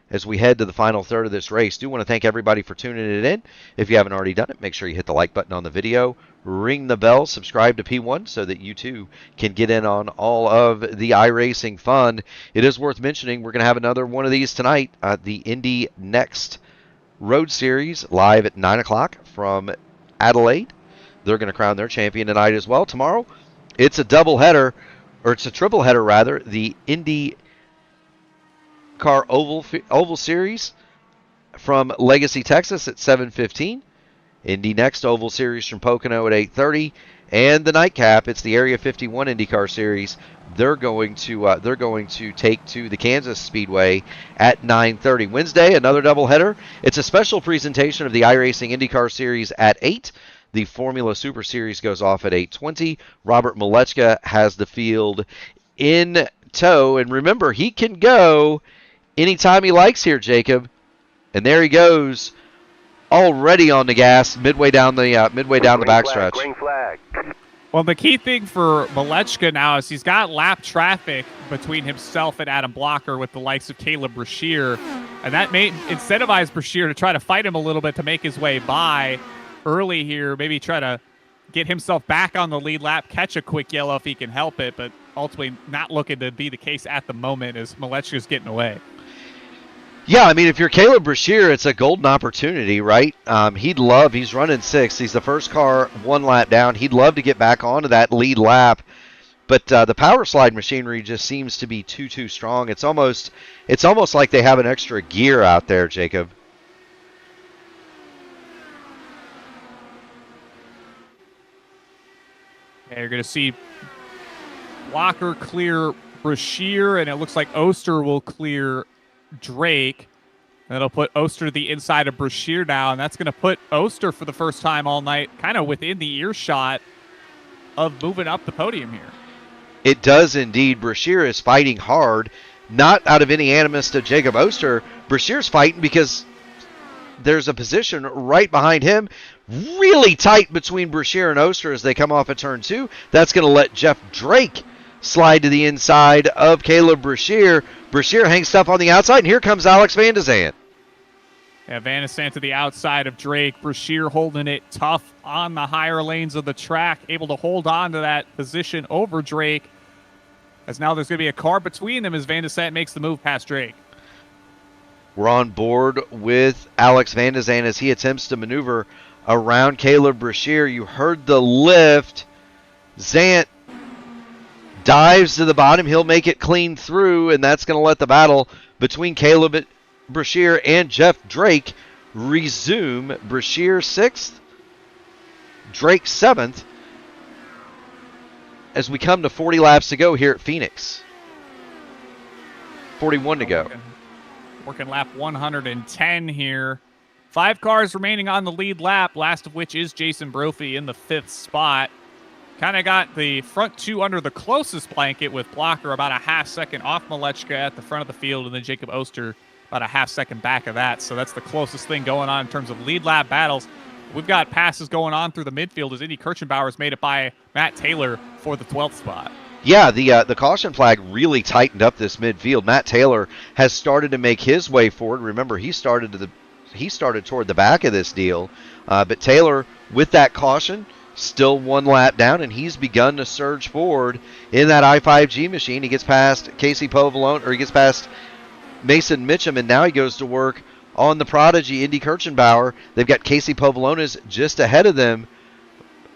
as we head to the final third of this race. Do want to thank everybody for tuning it in. If you haven't already done it, make sure you hit the like button on the video, ring the bell, subscribe to P1 so that you too can get in on all of the iRacing fun. It is worth mentioning we're going to have another one of these tonight, the Indy Next Road Series, live at 9 o'clock from Adelaide. They're going to crown their champion tonight as well. Tomorrow, it's a doubleheader, or it's a tripleheader rather, the INDYCAR Oval Series from Legacy, Texas at 7:15. Indy Next Oval Series from Pocono at 8:30. And the nightcap, it's the Area 51 INDYCAR Series. They're going to take to the Kansas Speedway at 9:30. Wednesday, another doubleheader. It's a special presentation of the iRacing INDYCAR Series at 8. The Formula Super Series goes off at 8:20. Robert Malechka has the field in tow, and remember, he can go anytime he likes here, Jacob. And there he goes, already on the gas, midway down the backstretch. Green flag. Well, the key thing for Malechka now is he's got lap traffic between himself and Adam Blocker with the likes of Caleb Brashear, and that may incentivize Brashear to try to fight him a little bit to make his way by early here, maybe try to get himself back on the lead lap, catch a quick yellow if he can help it, but ultimately not looking to be the case at the moment as Malechka's getting away. Yeah, I mean, if you're Caleb Brashear, it's a golden opportunity, right? He's running 6th. He's the first car 1 lap down. He'd love to get back onto that lead lap. But the power slide machinery just seems to be too strong. It's almost like they have an extra gear out there, Jacob. Yeah, you're going to see Blocker clear Brashear, and it looks like Oster will clear Drake. And it'll put Oster to the inside of Brashear now, and that's going to put Oster for the first time all night kind of within the earshot of moving up the podium here. It does indeed. Brashear is fighting hard, not out of any animus to Jacob Oster. Brashear's fighting because there's a position right behind him, really tight between Brashear and Oster as they come off of turn 2. That's going to let Jeff Drake slide to the inside of Caleb Brashear. Brashear hangs tough on the outside, and here comes Alex Van de Zandt. Yeah, Van de Zandt to the outside of Drake. Brashear holding it tough on the higher lanes of the track, able to hold on to that position over Drake. As now there's going to be a car between them as Van de Zandt makes the move past Drake. We're on board with Alex Van de Zandt as he attempts to maneuver around Caleb Brashear. You heard the lift. Zandt dives to the bottom. He'll make it clean through, and that's going to let the battle between Caleb Brashear and Jeff Drake resume. Brashear 6th, Drake 7th, as we come to 40 laps to go here at Phoenix. 41 to go. Working lap 110 here. 5 cars remaining on the lead lap, last of which is Jason Brophy in the 5th spot. Kind of got the front 2 under the closest blanket with Blocker about a half second off Malechka at the front of the field, and then Jacob Oster about a half second back of that. So that's the closest thing going on in terms of lead lap battles. We've got passes going on through the midfield as Indy Kirchenbauer's made it by Matt Taylor for the 12th spot. Yeah, the caution flag really tightened up this midfield. Matt Taylor has started to make his way forward. Remember, he started toward the back of this deal, but Taylor, with that caution, still 1 lap down, and he's begun to surge forward in that I5G machine. He gets past Casey Povolone, or he gets past Mason Mitchum, and now he goes to work on the prodigy, Indy Kirchenbauer. They've got Casey Povolones just ahead of them.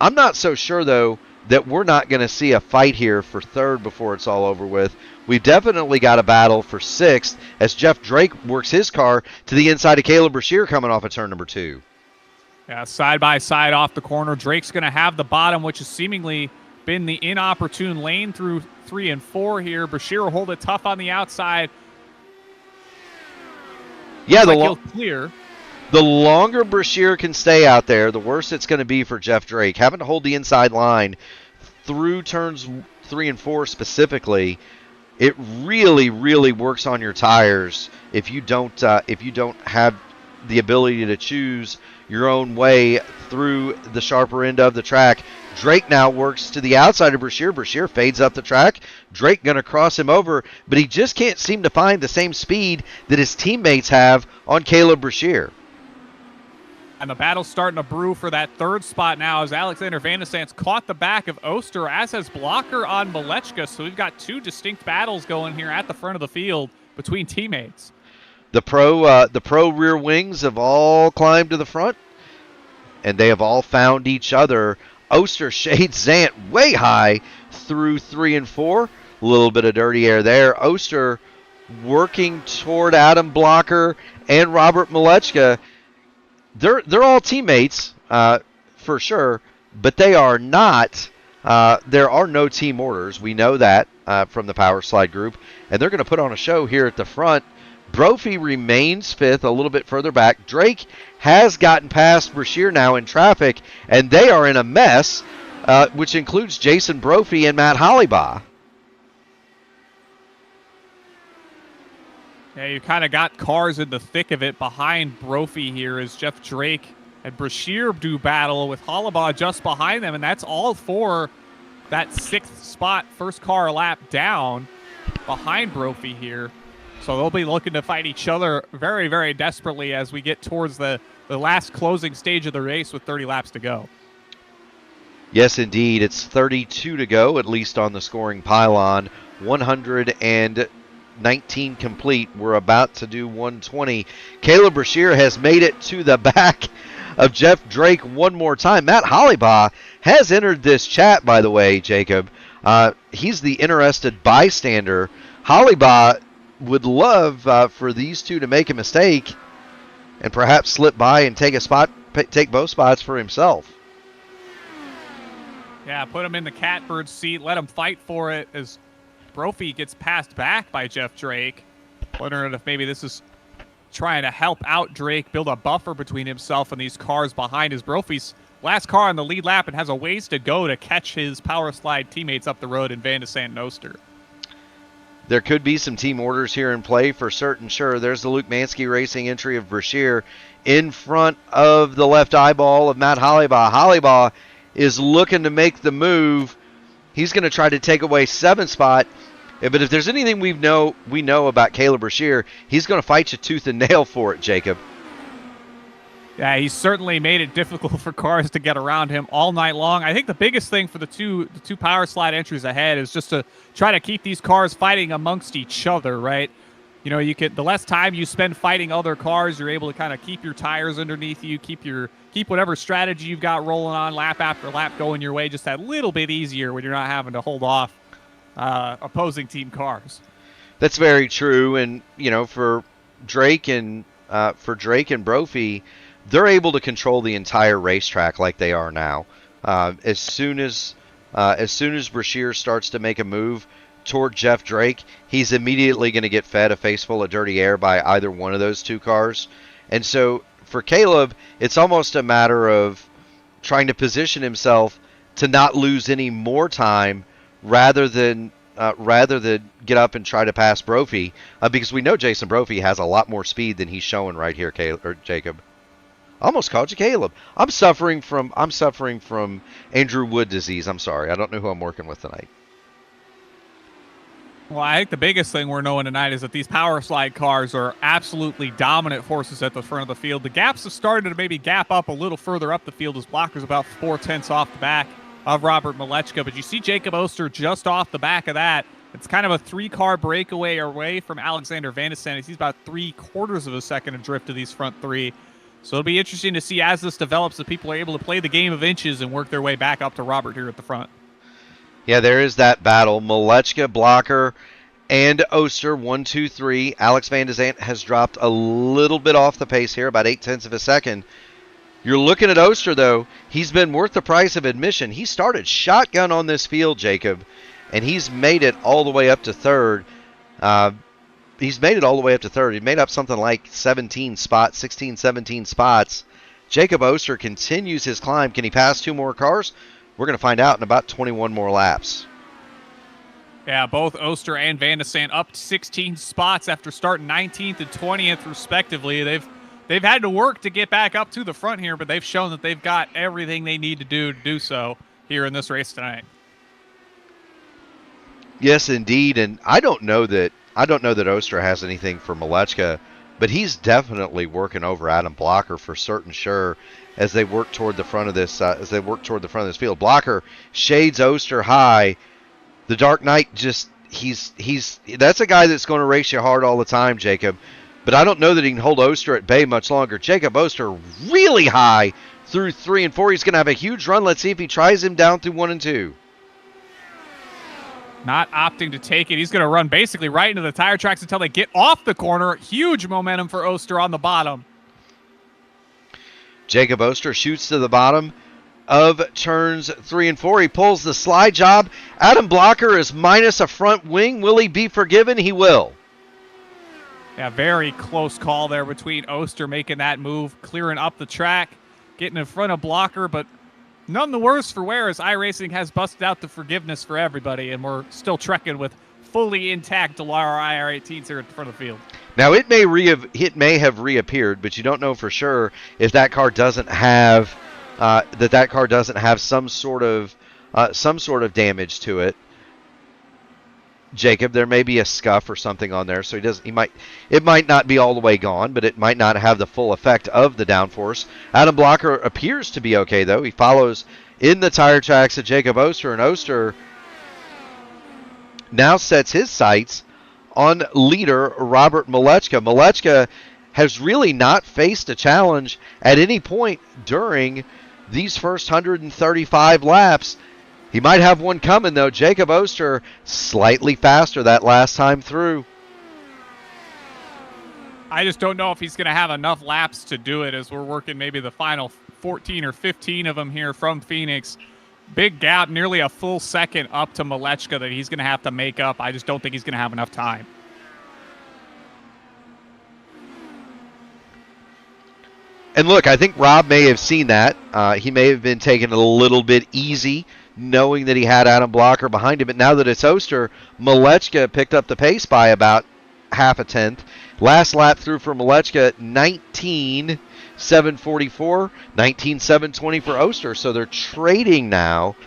I'm not so sure, though, that we're not going to see a fight here for 3rd before it's all over with. We've definitely got a battle for 6th as Jeff Drake works his car to the inside of Caleb Brashear coming off of turn number 2. Yeah, side by side off the corner. Drake's going to have the bottom, which has seemingly been the inopportune lane through 3 and 4 here. Brashear will hold it tough on the outside. Yeah, he'll clear. The longer Brashear can stay out there, the worse it's going to be for Jeff Drake. Having to hold the inside line through turns 3 and 4 specifically, it really, really works on your tires if you don't have the ability to choose your own way through the sharper end of the track. Drake now works to the outside of Brashear. Brashear fades up the track. Drake going to cross him over, but he just can't seem to find the same speed that his teammates have on Caleb Brashear. And the battle's starting to brew for that 3rd spot now as Alexander Van de Zandt's caught the back of Oster, as has Blocker on Malechka. So we've got 2 distinct battles going here at the front of the field between teammates. The pro rear wings have all climbed to the front, and they have all found each other. Oster shades Zandt way high through 3 and 4. A little bit of dirty air there. Oster working toward Adam Blocker and Robert Malechka. They're all teammates for sure, but they are not. There are no team orders. We know that from the Power Slide group, and they're going to put on a show here at the front. Brophy remains 5th, a little bit further back. Drake has gotten past Brashear now in traffic, and they are in a mess, which includes Jason Brophy and Matt Hollybaugh. Yeah, you kind of got cars in the thick of it behind Brophy here as Jeff Drake and Brashear do battle with Hollybaugh just behind them, and that's all for that 6th spot, first car lap down behind Brophy here. So they'll be looking to fight each other very, very desperately as we get towards the last closing stage of the race with 30 laps to go. Yes, indeed. It's 32 to go, at least on the scoring pylon. 100 and 19 complete. We're about to do 120. Caleb Brashear has made it to the back of Jeff Drake one more time. Matt Hollybaugh has entered this chat, by the way, Jacob. He's the interested bystander. Hollybaugh would love for these two to make a mistake and perhaps slip by and take both spots for himself. Yeah, put him in the catbird seat, let him fight for it as Brophy gets passed back by Jeff Drake. Wondering if maybe this is trying to help out Drake, build a buffer between himself and these cars behind his. Brophy's last car on the lead lap and has a ways to go to catch his power slide teammates up the road in Van de Sant and Oster. There could be some team orders here in play for certain sure. There's the Luke Mansky Racing entry of Brashear in front of the left eyeball of Matt Hollybaugh. Hollybaugh is looking to make the move. He's going to try to take away 7th spot. But if there's anything we know about Caleb Brashear, he's going to fight you tooth and nail for it, Jacob. Yeah, he's certainly made it difficult for cars to get around him all night long. I think the biggest thing for the two power slide entries ahead is just to try to keep these cars fighting amongst each other, right? You know, the less time you spend fighting other cars, you're able to kind of keep your tires underneath you, keep whatever strategy you've got rolling on lap after lap going your way just that little bit easier when you're not having to hold off opposing team cars. That's very true, and you know, for Drake and Brophy, they're able to control the entire racetrack like they are now. As soon as Brashear starts to make a move toward Jeff Drake, he's immediately going to get fed a face full of dirty air by either one of those two cars. And so for Caleb, it's almost a matter of trying to position himself to not lose any more time rather than get up and try to pass Brophy, because we know Jason Brophy has a lot more speed than he's showing right here, Jacob. Almost called you Caleb. I'm suffering from Andrew Wood disease. I'm sorry. I don't know who I'm working with tonight. Well, I think the biggest thing we're knowing tonight is that these power slide cars are absolutely dominant forces at the front of the field. The gaps have started to maybe gap up a little further up the field as Blocker's about 4/10 off the back of Robert Malechka. But you see Jacob Oster just off the back of that. It's kind of a 3-car breakaway away from Alexander Van de Sant. He's about 3/4 of a second adrift to these front three. So it'll be interesting to see as this develops that people are able to play the game of inches and work their way back up to Robert here at the front. Yeah, there is that battle. Malechka, Blocker, and Oster, 1, 2, 3. Alex Van de Sant has dropped a little bit off the pace here, about 0.8 of a second. You're looking at Oster, though. He's been worth the price of admission. He started shotgun on this field, Jacob, and he's made it all the way up to third. He made up something like 16, 17 spots. Jacob Oster continues his climb. Can he pass 2 more cars? We're going to find out in about 21 more laps. Yeah, both Oster and Van de Sant up 16 spots after starting 19th and 20th respectively. They've had to work to get back up to the front here, but they've shown that they've got everything they need to do so here in this race tonight. Yes, indeed, and I don't know that Oster has anything for Malechka, but he's definitely working over Adam Blocker for certain sure as they work toward the front of this field. Blocker shades Oster high. The Dark Knight that's a guy that's going to race you hard all the time, Jacob. But I don't know that he can hold Oster at bay much longer. Jacob Oster really high through 3 and 4. He's going to have a huge run. Let's see if he tries him down through 1 and 2. Not opting to take it. He's going to run basically right into the tire tracks until they get off the corner. Huge momentum for Oster on the bottom. Jacob Oster shoots to the bottom of turns 3 and 4. He pulls the slide job. Adam Blocker is minus a front wing. Will he be forgiven? He will. Yeah, very close call there between Oster making that move, clearing up the track, getting in front of Blocker, but none the worse for wear as iRacing has busted out the forgiveness for everybody, and we're still trekking with fully intact Dallara IR18s here at the front of the field. Now it may have reappeared, but you don't know for sure if that car doesn't have some sort of damage to it. Jacob, there may be a scuff or something on there, so it might not be all the way gone, but it might not have the full effect of the downforce. Adam Blocker appears to be okay, though. He follows in the tire tracks of Jacob Oster, and Oster now sets his sights on leader Robert Malechka. Malechka has really not faced a challenge at any point during these first 135 laps. He might have one coming, though. Jacob Oster slightly faster that last time through. I just don't know if he's going to have enough laps to do it, as we're working maybe the final 14 or 15 of them here from Phoenix. Big gap, nearly a full second up to Malechka that he's going to have to make up. I just don't think he's going to have enough time. And look, I think Rob may have seen that. He may have been taking it a little bit easy, knowing that he had Adam Blocker behind him. But now that it's Oster, Malechka picked up the pace by about half a tenth. Last lap through for Malechka, 19.744, 19.720 for Oster. So they're trading now.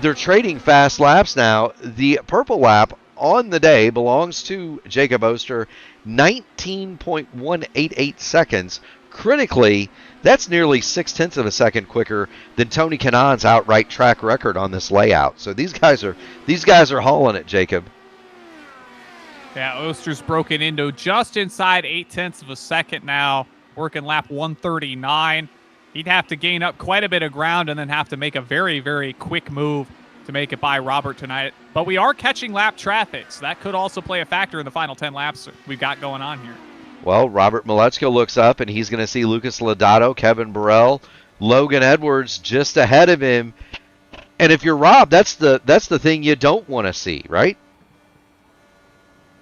They're trading fast laps now. The purple lap on the day belongs to Jacob Oster, 19.188 seconds. Critically, that's nearly 0.6 of a second quicker than Tony Kanaan's outright track record on this layout. So these guys are hauling it, Jacob. Yeah, Oster's broken into just inside 0.8 of a second now, working lap 139. He'd have to gain up quite a bit of ground and then have to make a very, very quick move to make it by Robert tonight. But we are catching lap traffic, so that could also play a factor in the final 10 laps we've got going on here. Well, Robert Malechka looks up, and he's going to see Lucas Lodato, Kevin Burrell, Logan Edwards just ahead of him. And if you're Rob, that's the thing you don't want to see, right?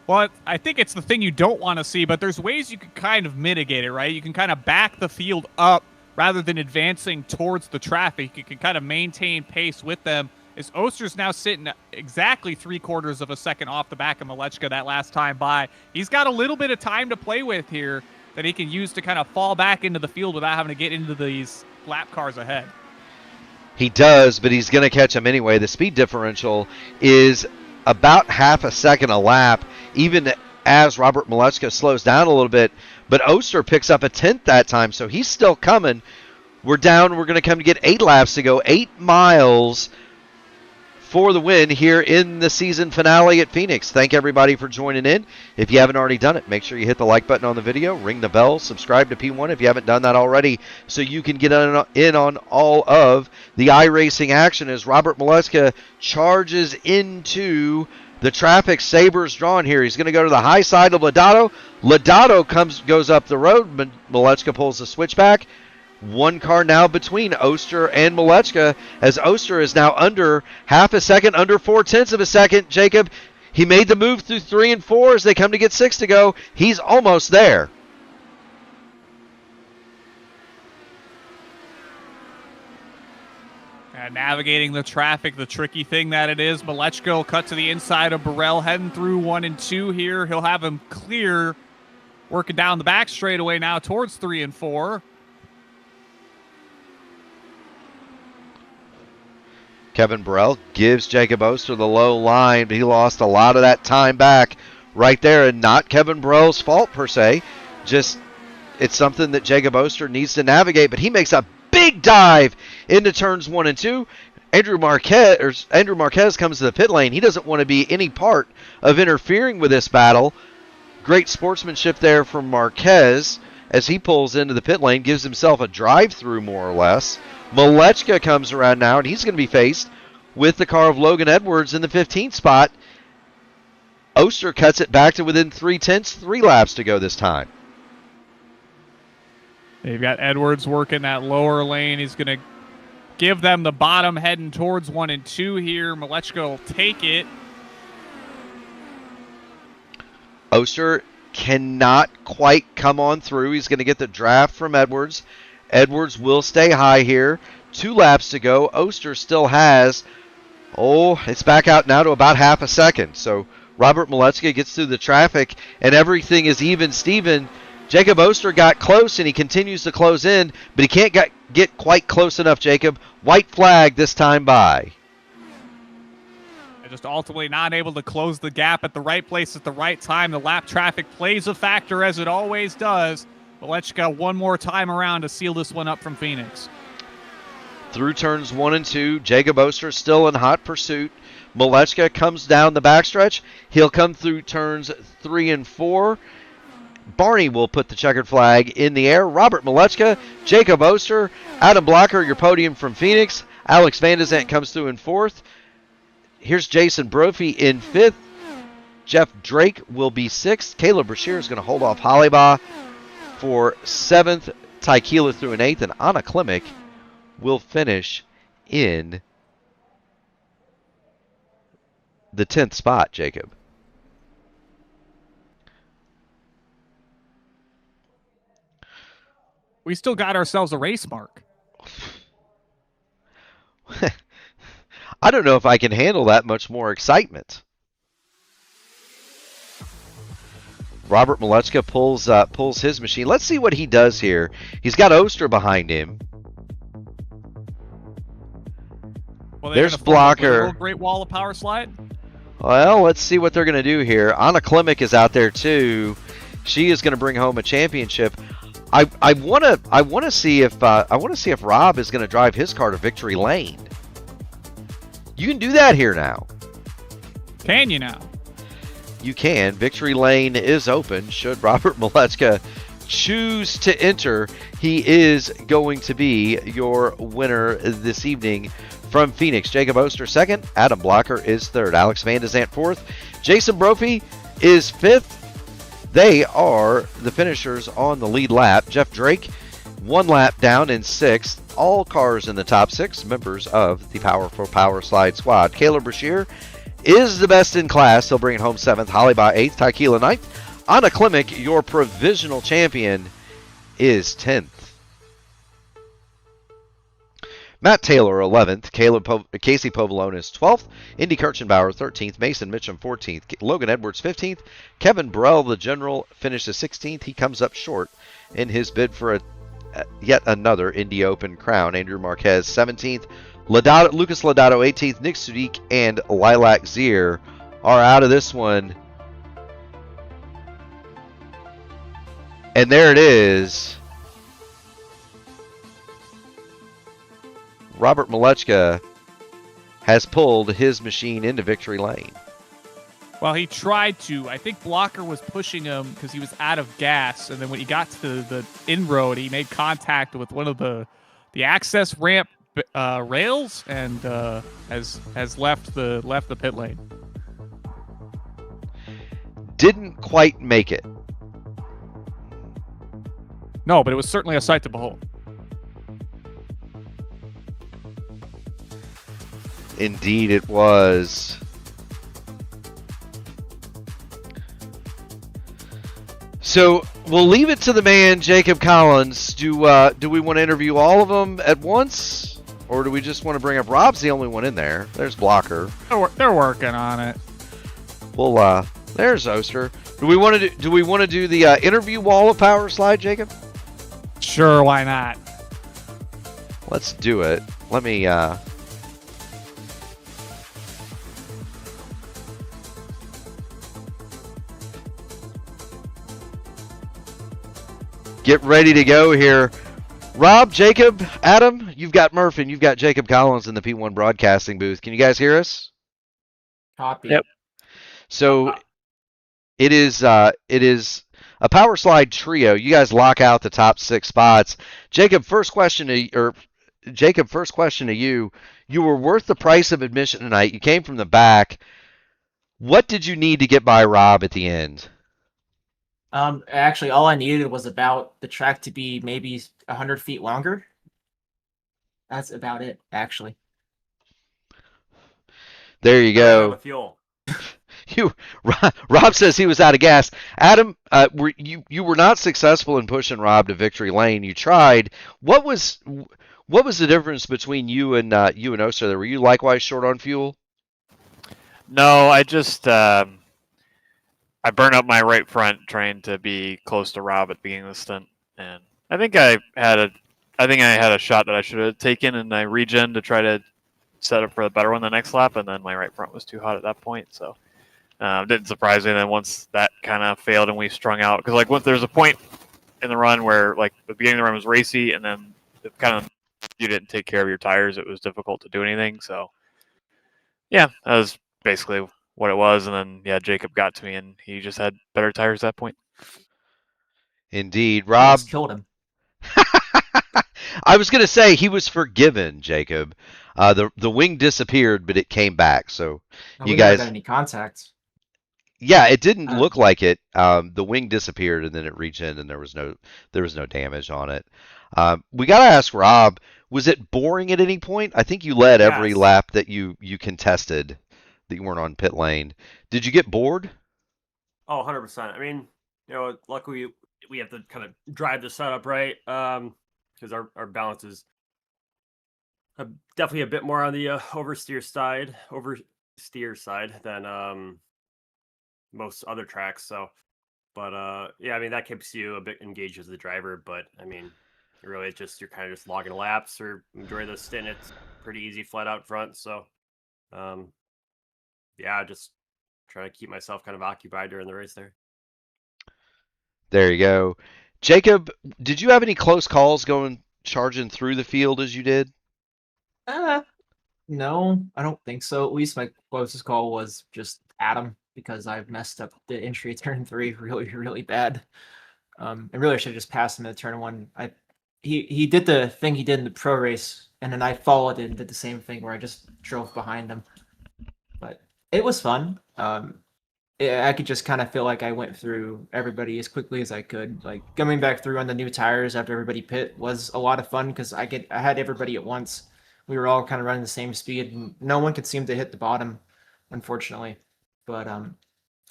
Well, I think it's the thing you don't want to see, but there's ways you can kind of mitigate it, right? You can kind of back the field up rather than advancing towards the traffic. You can kind of maintain pace with them. As Oster's now sitting exactly 3/4 of a second off the back of Malechka that last time by. He's got a little bit of time to play with here that he can use to kind of fall back into the field without having to get into these lap cars ahead. He does, but he's going to catch him anyway. The speed differential is about half a second a lap, even as Robert Malechka slows down a little bit. But Oster picks up a tenth that time, so he's still coming. We're down. We're going to come to get 8 laps to go, 8 miles for the win here in the season finale at Phoenix. Thank everybody for joining in. If you haven't already done it, make sure you hit the like button on the video, ring the bell, subscribe to P1 if you haven't done that already, so you can get in on all of the iRacing action as Robert Malechka charges into the traffic. Sabers drawn here. He's going to go to the high side of Lodato. Lodato goes up the road. Malechka pulls the switchback. One car now between Oster and Malechka, as Oster is now under half a second, under 0.4 of a second. Jacob, he made the move through 3 and 4 as they come to get 6 to go. He's almost there. Navigating the traffic, the tricky thing that it is. Malechka will cut to the inside of Burrell, heading through 1 and 2 here. He'll have him clear, working down the back straightaway now towards 3 and 4. Kevin Burrell gives Jacob Oster the low line, but he lost a lot of that time back right there, and not Kevin Burrell's fault per se. Just it's something that Jacob Oster needs to navigate, but he makes a big dive into turns 1 and 2. Andrew Marquez comes to the pit lane. He doesn't want to be any part of interfering with this battle. Great sportsmanship there from Marquez as he pulls into the pit lane, gives himself a drive-through more or less. Malechka comes around now, and he's going to be faced with the car of Logan Edwards in the 15th spot. Oster cuts it back to within 0.3, 3 laps to go this time. They've got Edwards working that lower lane. He's going to give them the bottom heading towards 1 and 2 here. Malechka will take it. Oster cannot quite come on through. He's going to get the draft from Edwards. Edwards will stay high here. 2 laps to go. Oster still has, it's back out now to about half a second. So Robert Malechka gets through the traffic, and everything is even Steven. Jacob Oster got close, and he continues to close in, but he can't get quite close enough, Jacob. White flag this time by. Just ultimately not able to close the gap at the right place at the right time. The lap traffic plays a factor, as it always does. Malechka one more time around to seal this one up from Phoenix. through turns 1 and 2. Jacob Oster still in hot pursuit. Malechka comes down the backstretch. He'll come through turns 3 and 4. Barney will put the checkered flag in the air. Robert Malechka, Jacob Oster, Adam Blocker, your podium from Phoenix. Alex Van de Zandt comes through in 4th. Here's Jason Brophy in 5th. Jeff Drake will be 6th. Caleb Brashear is going to hold off Hollybaugh for 7th. Ty Keeler through in 8th. And Anna Klimek will finish in the 10th spot, Jacob. We still got ourselves a race mark. I don't know if I can handle that much more excitement. Robert Malechka pulls his machine. Let's see what he does here. He's got Oster behind him. Well, there's Blocker. Great wall of power slide. Well, let's see what they're going to do here. Anna Klimek is out there too. She is going to bring home a championship. I want to see if Rob is going to drive his car to victory lane. You can do that here now. Can you now? You can. Victory lane is open. Should Robert Malechka choose to enter, he is going to be your winner this evening from Phoenix. Jacob Oster 2nd. Adam Blocker is 3rd. Alex Van de Zandt 4th. Jason Brophy is 5th. They are the finishers on the lead lap. Jeff Drake, 1 lap down in 6th. All cars in the top 6, members of the Powerful Power Slide squad. Caleb Brashear is the best in class. He'll bring it home 7th. Hollybaugh 8th. Tykeela 9th. Anna Klimek, your provisional champion, is 10th. Matt Taylor, 11th. Casey Povolone is 12th. Indy Kirchenbauer, 13th. Mason Mitchum, 14th. Logan Edwards, 15th. Kevin Burrell, the general, finishes 16th. He comes up short in his bid for yet another Indy Open crown. Andrew Marquez, 17th. Lucas Lodato, 18th. Nick Sudik and Lilac Zier are out of this one. And there it is. Robert Malechka has pulled his machine into victory lane. Well, he tried to. I think Blocker was pushing him because he was out of gas, and then when he got to the inroad, he made contact with one of the access ramp rails and has left the pit lane. Didn't quite make it. No, but it was certainly a sight to behold. Indeed, it was. So we'll leave it to the man, Jacob Collins. Do we want to interview all of them at once, or do we just want to bring up Rob's the only one in there? There's Blocker. They're working on it. Well, there's Oster. Do we want to do the interview wall of power slide, Jacob? Sure, why not? Let's do it. Let me. Get ready to go here. Rob, Jacob, Adam, you've got Murph and you've got Jacob Collins in the P1 broadcasting booth. Can you guys hear us? Copy. Yep. So it is a power slide trio. You guys lock out the top 6 spots. Jacob, first question to you. You were worth the price of admission tonight. You came from the back. What did you need to get by Rob at the end? Actually, all I needed was about the track to be maybe 100 feet longer. That's about it, actually. There you go. Fuel. Rob says he was out of gas. Adam, you were not successful in pushing Rob to victory lane. You tried. What was the difference between you and Oster there? Were you likewise short on fuel? No, I just I burned up my right front trying to be close to Rob at the beginning of the stint, and I think I had a shot that I should have taken, and I regen to try to set up for the better one the next lap, and then my right front was too hot at that point, so it didn't surprise me. And then once that kind of failed and we strung out, because once there's a point in the run where the beginning of the run was racy, and then it kind of you didn't take care of your tires, it was difficult to do anything. So yeah, that was basically what it was. And then yeah, Jacob got to me, and he just had better tires at that point. Indeed, I Rob. almost killed him. I was going to say he was forgiven, Jacob. The wing disappeared, but it came back. So No, you we never guys, got any contact. yeah, it didn't Uh, look like it. The wing disappeared, and then it reached in, and there was no damage on it. We got to ask Rob. Was it boring at any point? I think you led every Yes. lap that you contested. That you weren't on pit lane. Did you get bored? Oh, 100%. I mean, luckily we have to kind of drive the setup right, because our balance is definitely a bit more on the oversteer side than most other tracks. So, but yeah, I mean that keeps you a bit engaged as the driver. But I mean, really, it's just you're kind of just logging laps or enjoy the stint. It's pretty easy, flat out front. So, yeah, just try to keep myself kind of occupied during the race there. There you go. Jacob, did you have any close calls going charging through the field as you did? No, I don't think so. At least my closest call was just Adam because I messed up the entry at turn 3 really, really bad. And really, I should have just passed him at turn 1. He did the thing he did in the pro race, and then I followed it and did the same thing where I just drove behind him. But it was fun. I could just kind of feel like I went through everybody as quickly as I could. Like coming back through on the new tires after everybody pit was a lot of fun because I had everybody at once. We were all kind of running the same speed, and no one could seem to hit the bottom, unfortunately. But I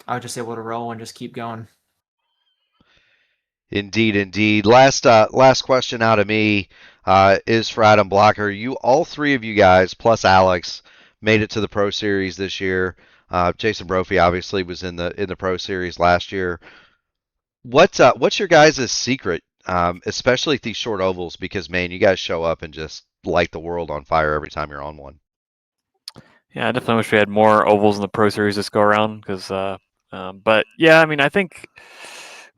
was just able to roll and just keep going. Indeed, indeed. Last question out of me is for Adam Blocker. All three of you guys plus Alex made it to the Pro Series this year. Jason Brophy obviously was in the Pro Series last year. What's your guys' secret, especially at these short ovals? Because man, you guys show up and just light the world on fire every time you're on one. Yeah, I definitely wish we had more ovals in the Pro Series this go around. But yeah, I mean, I think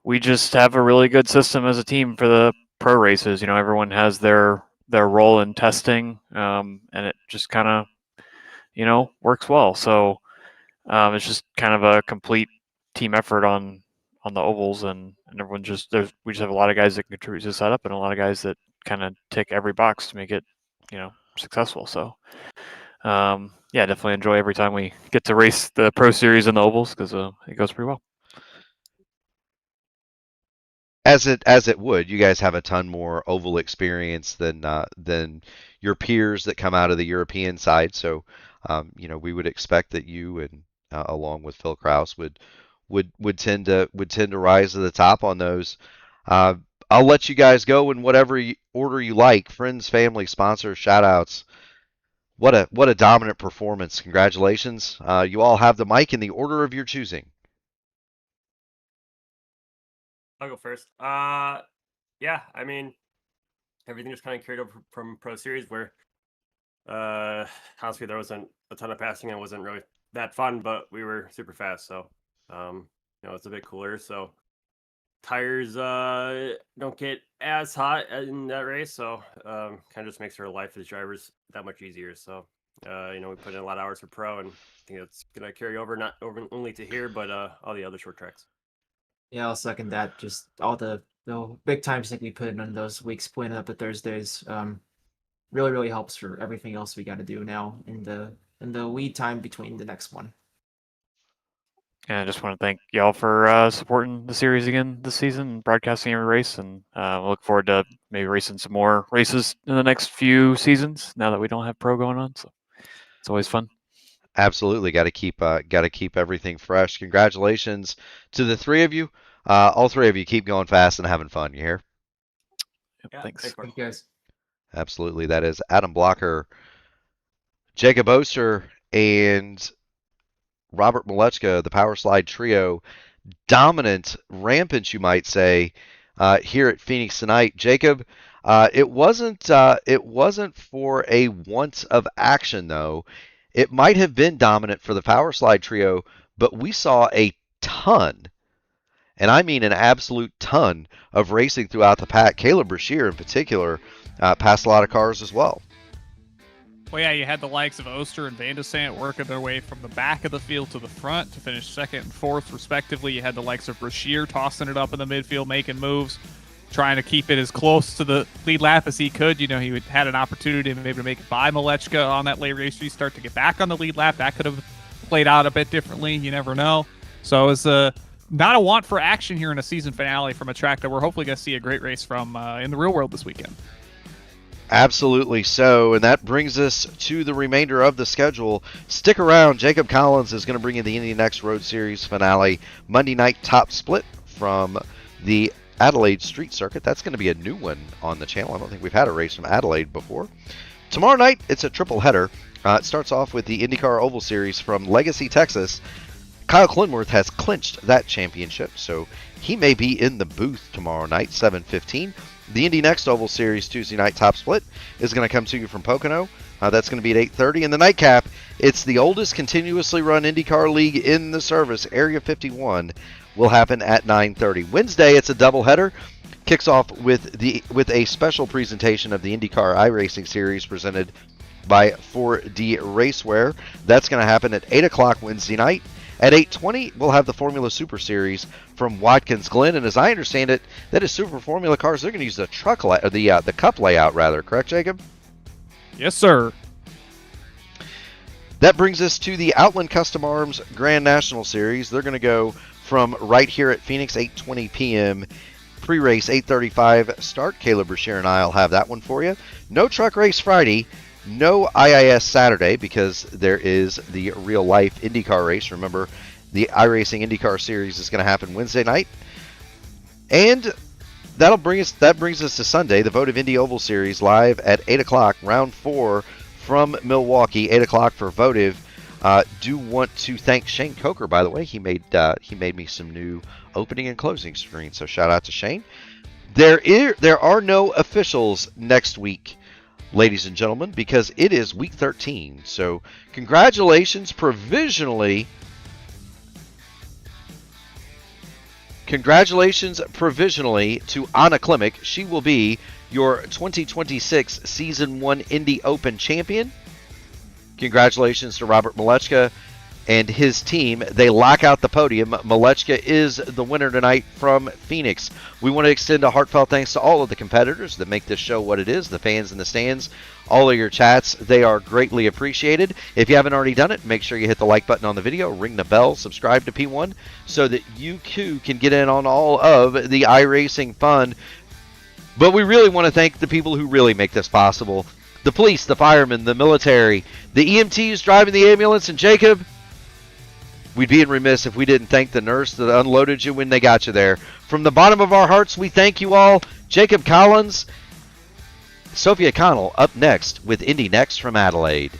we just have a really good system as a team for the pro races. You know, everyone has their role in testing, and it just kind of, works well. So it's just kind of a complete team effort on the ovals, and everyone we just have a lot of guys that contribute to the setup and a lot of guys that kind of tick every box to make it, successful. So yeah, definitely enjoy every time we get to race the Pro Series and the ovals because it goes pretty well. As it would, you guys have a ton more oval experience than your peers that come out of the European side. So, we would expect that you and along with Phil Kraus would tend to rise to the top on those. I'll let you guys go in whatever order you like. Friends, family, sponsors, shout outs. What a dominant performance. Congratulations. You all have the mic in the order of your choosing. I'll go first. Yeah, I mean, everything just kind of carried over from Pro Series where, honestly, there wasn't a ton of passing and it wasn't really that fun, but we were super fast. So, it's a bit cooler. So tires, don't get as hot in that race. So, kind of just makes our life as drivers that much easier. So, we put in a lot of hours for pro and I think it's going to carry over, not over only to here, but, all the other short tracks. Yeah, I'll second that. Just all the big time sync we put in on those weeks pointed up at Thursdays really, really helps for everything else we got to do now in the lead time between the next one. And I just want to thank y'all for supporting the series again this season, broadcasting every race, and look forward to maybe racing some more races in the next few seasons now that we don't have pro going on. So it's always fun. Absolutely, got to keep everything fresh. Congratulations to the three of you. All three of you keep going fast and having fun. You hear? Yep, Yeah, thanks. Thank you guys. Absolutely. That is Adam Blocker, Jacob Oster, and Robert Malechka, the Power Slide Trio. Dominant, rampant, you might say, here at Phoenix tonight. Jacob, it wasn't for a want of action though. It might have been dominant for the Power Slide Trio, but we saw a ton, and I mean an absolute ton, of racing throughout the pack. Caleb Brashear in particular past a lot of cars as well. Well, yeah, you had the likes of Oster and Van de Sant working their way from the back of the field to the front to finish second and fourth, respectively. You had the likes of Brashear tossing it up in the midfield, making moves, trying to keep it as close to the lead lap as he could. You know, he had an opportunity maybe to make it by Malechka on that late race restart to get back on the lead lap. That could have played out a bit differently. You never know. So it was not a want for action here in a season finale from a track that we're hopefully going to see a great race from in the real world this weekend. Absolutely so, and that brings us to the remainder of the schedule. Stick around. Jacob Collins is going to bring you the IndyNext Road Series finale Monday night top split from the Adelaide Street Circuit. That's going to be a new one on the channel. I don't think we've had a race from Adelaide before. Tomorrow night, it's a triple header. It starts off with the IndyCar Oval Series from Legacy, Texas. Kyle Clinworth has clinched that championship, so he may be in the booth tomorrow night, 7:15. The IndyNext Oval Series Tuesday night top split is going to come to you from Pocono. That's going to be at 8:30. And the nightcap, it's the oldest continuously run IndyCar league in the service, Area 51, will happen at 9:30. Wednesday, it's a doubleheader. Kicks off with a special presentation of the INDYCAR iRacing Series presented by 4D Racewear. That's going to happen at 8 o'clock Wednesday night. At 8:20, we'll have the Formula Super Series from Watkins Glen, and as I understand it, that is Super Formula cars. They're going to use the the Cup layout, rather. Correct, Jacob? Yes, sir. That brings us to the Outland Custom Arms Grand National Series. They're going to go from right here at Phoenix, 8:20 p.m. Pre-race, 8:35 start. Caleb Brashear and I will have that one for you. No truck race Friday. No IIS Saturday because there is the real-life IndyCar race. Remember, the iRacing IndyCar Series is going to happen Wednesday night. And that brings us to Sunday, the Votive Indy Oval Series live at 8 o'clock, round 4 from Milwaukee, 8 o'clock for Votive. Do want to thank Shane Coker, by the way. He made me some new opening and closing screens, so shout out to Shane. There are no officials next week, ladies and gentlemen, because it is week 13. So congratulations provisionally to Anna Klimek. She will be your 2026 Season 1 Indy Open champion. Congratulations to Robert Malechka and his team. They lock out the podium. Malechka is the winner tonight from Phoenix. We want to extend a heartfelt thanks to all of the competitors that make this show what it is, the fans in the stands, all of your chats. They are greatly appreciated. If you haven't already done it, make sure you hit the like button on the video, ring the bell, subscribe to P1 so that you too can get in on all of the iRacing fun. But we really want to thank the people who really make this possible. The police, the firemen, the military, the EMTs driving the ambulance, and Jacob, we'd be remiss if we didn't thank the nurse that unloaded you when they got you there. From the bottom of our hearts, we thank you all. Jacob Collins, Sophia Connell up next with IndyNext from Adelaide.